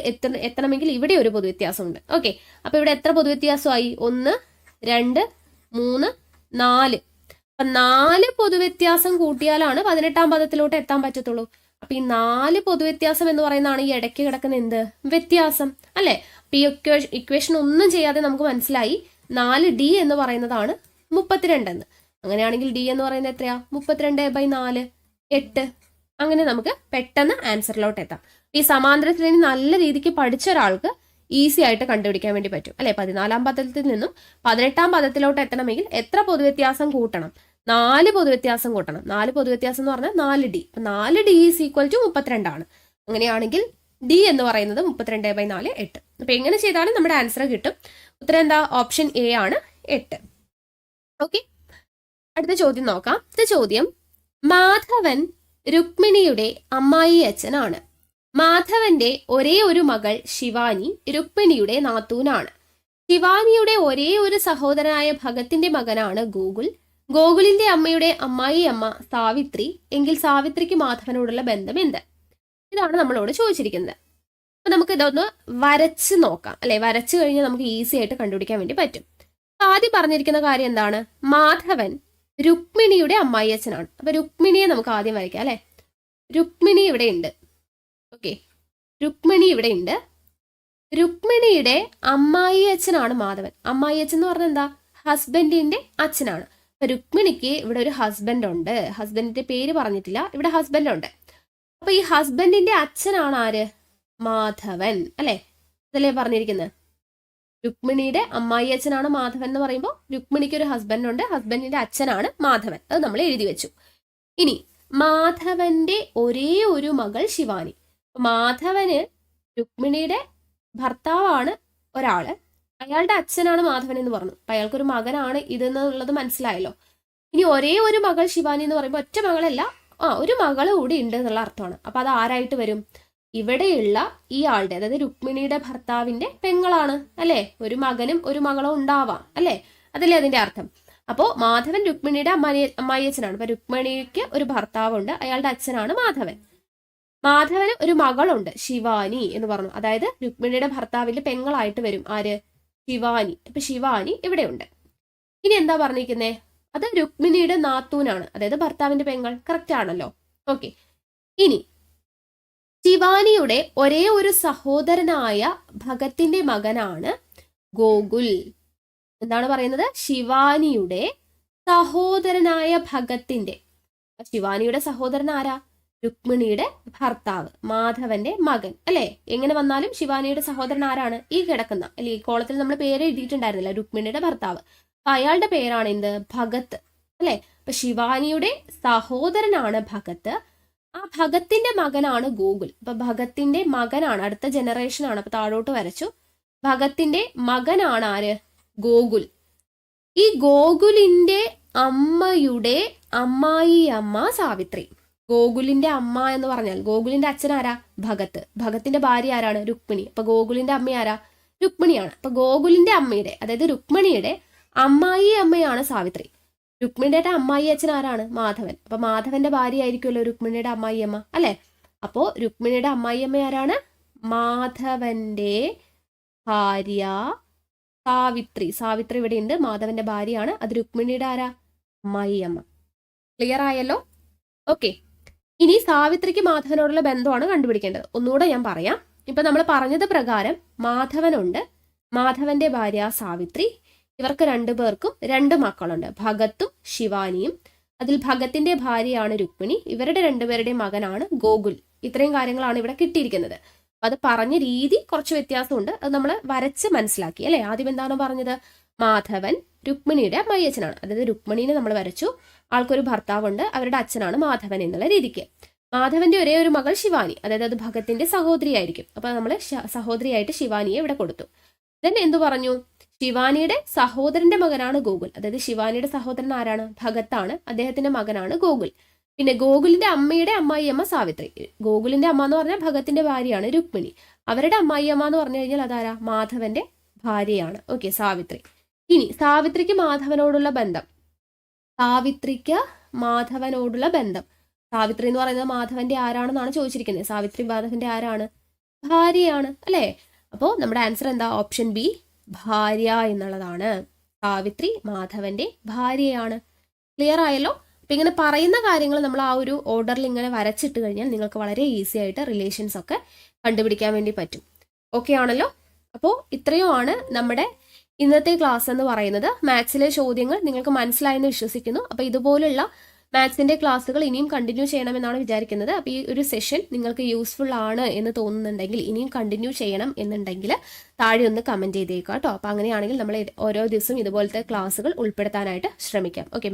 എത്തണമെങ്കിൽ ഇവിടെ ഒരു പൊതുവ്യത്യാസമുണ്ട്. ഓക്കെ, അപ്പൊ ഇവിടെ എത്ര പൊതുവ്യത്യാസമായി? 1 2 3 4. അപ്പൊ 4 പൊതുവ്യത്യാസം കൂട്ടിയാലാണ് 18ാം പദത്തിലോട്ട് എത്താൻ പറ്റത്തുള്ളൂ. അപ്പൊ ഈ 4 പൊതുവ്യത്യാസം എന്ന് പറയുന്നതാണ് ഈ ഇടയ്ക്ക് കിടക്കുന്ന എന്ത്? വ്യത്യാസം അല്ലെ. അപ്പൊ ഈ ഇക്വേഷൻ ഒന്നും ചെയ്യാതെ നമുക്ക് മനസ്സിലായി 4d എന്ന് പറയുന്നതാണ് 32 എന്ന്. അങ്ങനെയാണെങ്കിൽ ഡി എന്ന് പറയുന്നത് എത്രയാ? 32/4 8. അങ്ങനെ നമുക്ക് പെട്ടെന്ന് ആൻസറിലോട്ട് എത്താം. ഈ സമാന്തര ശ്രേണി നല്ല രീതിക്ക് പഠിച്ച ഒരാൾക്ക് ഈസി ആയിട്ട് കണ്ടുപിടിക്കാൻ വേണ്ടി പറ്റും അല്ലെ. 14ാം പദത്തിൽ നിന്നും 18ാം പദത്തിലോട്ട് എത്തണമെങ്കിൽ എത്ര പൊതുവ്യത്യാസം കൂട്ടണം? 4 പൊതുവ്യത്യാസം കൂട്ടണം. 4 പൊതുവ്യത്യാസം എന്ന് പറഞ്ഞാൽ 4d. 4d is equal to 32 ആണ്. അങ്ങനെയാണെങ്കിൽ ഡി എന്ന് പറയുന്നത് 32/4 8. അപ്പൊ എങ്ങനെ ചെയ്താലും നമ്മുടെ ആൻസർ കിട്ടും. ഉത്തരം എന്താ? ഓപ്ഷൻ എ ആണ് 8. ഓക്കെ, അടുത്ത ചോദ്യം നോക്കാം. അടുത്ത ചോദ്യം, മാധവൻ രുക്മിണിയുടെ അമ്മായി അച്ഛനാണ്. മാധവന്റെ ഒരേ ഒരു മകൾ ശിവാനി രുക്മിണിയുടെ നാത്തൂനാണ്. ശിവാനിയുടെ ഒരേ ഒരു സഹോദരനായ ഭഗത്തിന്റെ മകനാണ് ഗോകുൽ. ഗോകുലിന്റെ അമ്മയുടെ അമ്മായി അമ്മ സാവിത്രി. എങ്കിൽ സാവിത്രിക്ക് മാധവനോടുള്ള ബന്ധം എന്ത്? ഇതാണ് നമ്മളോട് ചോദിച്ചിരിക്കുന്നത്. അപ്പൊ നമുക്ക് ഇതൊന്ന് വരച്ച് നോക്കാം, അല്ലെ? വരച്ചു കഴിഞ്ഞാൽ നമുക്ക് ഈസി ആയിട്ട് കണ്ടുപിടിക്കാൻ വേണ്ടി പറ്റും. ആദ്യം പറഞ്ഞിരിക്കുന്ന കാര്യം എന്താണ്? മാധവൻ രുക്മിണിയുടെ അമ്മായി അച്ഛനാണ്. അപ്പൊ രുക്മിണിയെ നമുക്ക് ആദ്യം വരയ്ക്കാം, അല്ലെ? രുക്മിണി ഇവിടെ ഉണ്ട്. ഓക്കെ, രുക്മിണി ഇവിടെ ഉണ്ട്. രുക്മിണിയുടെ അമ്മായി അച്ഛനാണ് മാധവൻ. അമ്മായി അച്ഛൻ എന്ന് പറഞ്ഞാൽ എന്താ? ഹസ്ബൻഡിന്റെ അച്ഛനാണ്. അപ്പൊ രുക്മിണിക്ക് ഇവിടെ ഒരു ഹസ്ബൻഡ് ഉണ്ട്. ഹസ്ബൻഡിന്റെ പേര് പറഞ്ഞിട്ടില്ല, ഇവിടെ ഹസ്ബൻഡ് ഉണ്ട്. അപ്പൊ ഈ ഹസ്ബൻഡിന്റെ അച്ഛനാണ് ആര്? മാധവൻ, അല്ലെ? അതല്ലേ പറഞ്ഞിരിക്കുന്നത്? രുക്മിണിയുടെ അമ്മായി അച്ഛനാണ് മാധവൻ എന്ന് പറയുമ്പോൾ രുക്മിണിക്ക് ഒരു ഹസ്ബൻഡ് ഉണ്ട്, ഹസ്ബൻഡിന്റെ അച്ഛനാണ് മാധവൻ. അത് നമ്മൾ എഴുതി വെച്ചു. ഇനി മാധവന്റെ ഒരേ ഒരു മകൾ ശിവാനി. മാധവന് രുക്മിണിയുടെ ഭർത്താവാണ് ഒരാള്, അയാളുടെ അച്ഛനാണ് മാധവൻ എന്ന് പറഞ്ഞു. അപ്പൊ അയാൾക്കൊരു മകനാണ് ഇതെന്നുള്ളത് മനസ്സിലായല്ലോ. ഇനി ഒരേ ഒരു മകൾ ശിവാനി എന്ന് പറയുമ്പോൾ ഒറ്റ മകളല്ല, ഒരു മകള് കൂടി ഉണ്ട് എന്നുള്ള അർത്ഥമാണ്. അപ്പൊ അത് ആരായിട്ട് വരും? ഇവിടെയുള്ള ഈ ആളുടെ, അതായത് രുക്മിണിയുടെ ഭർത്താവിന്റെ പെങ്ങളാണ്, അല്ലെ? ഒരു മകനും ഒരു മകളും ഉണ്ടാവാം, അല്ലെ? അതല്ലേ അതിന്റെ അർത്ഥം. അപ്പോ മാധവൻ രുക്മിണിയുടെ അമ്മായി അച്ഛനാണ്. അപ്പൊ രുക്മിണിക്ക് ഒരു ഭർത്താവുണ്ട്, അയാളുടെ അച്ഛനാണ് മാധവൻ. മാധവന് ഒരു മകളുണ്ട്, ശിവാനി എന്ന് പറഞ്ഞു. അതായത് രുക്മിണിയുടെ ഭർത്താവിന്റെ പെങ്ങളായിട്ട് വരും ആര്? ശിവാനി. അപ്പൊ ശിവാനി ഇവിടെയുണ്ട്. ഇനി എന്താ പറഞ്ഞിരിക്കുന്നേ? അത് രുക്മിണിയുടെ നാത്തൂനാണ്, അതായത് ഭർത്താവിന്റെ പെങ്ങൾ. കറക്റ്റ് ആണല്ലോ. ഓക്കെ, ഇനി ശിവാനിയുടെ ഒരേ ഒരു സഹോദരനായ ഭഗത്തിന്റെ മകനാണ് ഗോകുൽ. എന്താണ് പറയുന്നത്? ശിവാനിയുടെ സഹോദരനായ ഭഗത്തിന്റെ. ശിവാനിയുടെ സഹോദരൻ ആരാ? രുക്മിണിയുടെ ഭർത്താവ്, മാധവന്റെ മകൻ, അല്ലെ? എങ്ങനെ വന്നാലും ശിവാനിയുടെ സഹോദരൻ ആരാണ്? ഈ കിടക്കുന്ന, അല്ലെ? ഈ കോളത്തിൽ നമ്മൾ പേര് എഴുതിയിട്ടുണ്ടായിരുന്നില്ല, രുക്മിണിയുടെ ഭർത്താവ്. അപ്പൊ അയാളുടെ പേരാണ് എന്ത്? ഭഗത്, അല്ലെ? അപ്പൊ ശിവാനിയുടെ സഹോദരനാണ് ഭഗത്. ആ ഭഗത്തിന്റെ മകനാണ് ഗോകുൽ. അപ്പൊ ഭഗത്തിന്റെ മകനാണ്, അടുത്ത ജനറേഷൻ ആണ്. അപ്പൊ താഴോട്ട് വരച്ചു. ഭഗത്തിന്റെ മകനാണ് ആര്? ഗോകുൽ. ഈ ഗോകുലിന്റെ അമ്മയുടെ അമ്മായി അമ്മ സാവിത്രി. ഗോകുലിന്റെ അമ്മ എന്ന് പറഞ്ഞാൽ ഗോകുലിന്റെ അച്ഛൻ ആരാ? ഭഗത്. ഭഗത്തിന്റെ ഭാര്യ ആരാണ്? രുക്മിണി. അപ്പൊ ഗോകുലിന്റെ അമ്മ ആരാ? രുക്മിണിയാണ്. അപ്പൊ ഗോകുലിന്റെ അമ്മയുടെ, അതായത് രുക്മിണിയുടെ അമ്മായി അമ്മയാണ് സാവിത്രി. രുക്മിണിയുടെ അമ്മായി അച്ഛൻ ആരാണ്? മാധവൻ. അപ്പൊ മാധവന്റെ ഭാര്യ ആയിരിക്കുമല്ലോ രുക്മിണിയുടെ അമ്മായി അമ്മ, അല്ലെ? അപ്പോ രുക്മിണിയുടെ അമ്മായി അമ്മ ആരാണ്? മാധവന്റെ ഭാര്യ സാവിത്രി. സാവിത്രി ഇവിടെ ഉണ്ട്, മാധവന്റെ ഭാര്യയാണ്. അത് രുക്മിണിയുടെ ആരാ? അമ്മായി അമ്മ. ക്ലിയർ ആയല്ലോ? ഓക്കെ, ഇനി സാവിത്രിക്ക് മാധവനോടുള്ള ബന്ധമാണ് കണ്ടുപിടിക്കേണ്ടത്. ഒന്നുകൂടെ ഞാൻ പറയാം. ഇപ്പൊ നമ്മൾ പറഞ്ഞത് പ്രകാരം മാധവനുണ്ട്, മാധവന്റെ ഭാര്യ സാവിത്രി. ഇവർക്ക് രണ്ടുപേർക്കും 2 മക്കളുണ്ട്, ഭഗത്തും ശിവാനിയും. അതിൽ ഭഗത്തിന്റെ ഭാര്യയാണ് രുക്മിണി. ഇവരുടെ രണ്ടുപേരുടെ മകനാണ് ഗോകുൽ. ഇത്രയും കാര്യങ്ങളാണ് ഇവിടെ കിട്ടിയിരിക്കുന്നത്. അത് പറഞ്ഞ രീതി കുറച്ച് വ്യത്യാസമുണ്ട്, അത് നമ്മൾ വരച്ച് മനസ്സിലാക്കി, അല്ലെ? ആദ്യം എന്താണ് പറഞ്ഞത്? മാധവൻ രുക്മിണിയുടെ അമ്മയച്ഛനാണ്, അതായത് രുക്മിണീനെ നമ്മൾ വരച്ചു. ആൾക്കൊരു ഭർത്താവുണ്ട്, അവരുടെ അച്ഛനാണ് മാധവൻ എന്നുള്ള രീതിക്ക്. മാധവന്റെ ഒരേ ഒരു മകൾ ശിവാനി, അതായത് അത് ഭഗത്തിന്റെ സഹോദരിയായിരിക്കും. അപ്പൊ നമ്മൾ സഹോദരിയായിട്ട് ശിവാനിയെ ഇവിടെ കൊടുത്തു. ദെൻ എന്തു പറഞ്ഞു? ശിവാനിയുടെ സഹോദരന്റെ മകനാണ് ഗോകുൽ, അതായത് ശിവാനിയുടെ സഹോദരൻ ആരാണ്? ഭഗത്താണ്, അദ്ദേഹത്തിന്റെ മകനാണ് ഗോകുൽ. പിന്നെ ഗോകുലിന്റെ അമ്മയുടെ അമ്മായി അമ്മ സാവിത്രി. ഗോകുലിന്റെ അമ്മ എന്ന് പറഞ്ഞാൽ ഭഗത്തിന്റെ ഭാര്യയാണ് രുക്മിണി. അവരുടെ അമ്മായി അമ്മ എന്ന് പറഞ്ഞു കഴിഞ്ഞാൽ അതാരാ? മാധവന്റെ ഭാര്യയാണ്. ഓക്കെ, സാവിത്രി. ഇനി സാവിത്രിക്ക് മാധവനോടുള്ള ബന്ധം. സാവിത്രിക്ക് മാധവനോടുള്ള ബന്ധം. സാവിത്രി എന്ന് പറയുന്നത് മാധവന്റെ ആരാണെന്നാണ് ചോദിച്ചിരിക്കുന്നത്. സാവിത്രി മാധവന്റെ ആരാണ്? ഭാര്യയാണ്, അല്ലെ? അപ്പോൾ നമ്മുടെ ആൻസർ എന്താ? ഓപ്ഷൻ ബി, ഭാര്യ എന്നുള്ളതാണ്. സാവിത്രി മാധവന്റെ ഭാര്യയാണ്. ക്ലിയർ ആയല്ലോ? അപ്പൊ ഇങ്ങനെ പറയുന്ന കാര്യങ്ങൾ നമ്മൾ ആ ഒരു ഓർഡറിൽ ഇങ്ങനെ വരച്ചിട്ട് കഴിഞ്ഞാൽ നിങ്ങൾക്ക് വളരെ ഈസി ആയിട്ട് റിലേഷൻസ് ഒക്കെ കണ്ടുപിടിക്കാൻ വേണ്ടി പറ്റും. ഓക്കെ ആണല്ലോ? അപ്പോൾ ഇത്രയുമാണ് നമ്മുടെ ഇന്നത്തെ ക്ലാസ് എന്ന് പറയുന്നത്. മാത്സിലെ ചോദ്യങ്ങൾ നിങ്ങൾക്ക് മനസ്സിലായെന്ന് വിശ്വസിക്കുന്നു. അപ്പോൾ ഇതുപോലുള്ള മാത്സിന്റെ ക്ലാസ്സുകൾ ഇനിയും കണ്ടിന്യൂ ചെയ്യണമെന്നാണ് വിചാരിക്കുന്നത്. അപ്പോൾ ഈ ഒരു സെഷൻ നിങ്ങൾക്ക് യൂസ്ഫുൾ ആണ് എന്ന് തോന്നുന്നുണ്ടെങ്കിൽ, ഇനിയും കണ്ടിന്യൂ ചെയ്യണം എന്നുണ്ടെങ്കിൽ താഴെ ഒന്ന് കമന്റ് ചെയ്തേക്കാം കേട്ടോ. അപ്പോൾ അങ്ങനെയാണെങ്കിൽ നമ്മൾ ഓരോ ദിവസവും ഇതുപോലത്തെ ക്ലാസ്സുകൾ ഉൾപ്പെടുത്താനായിട്ട് ശ്രമിക്കാം. ഓക്കെ.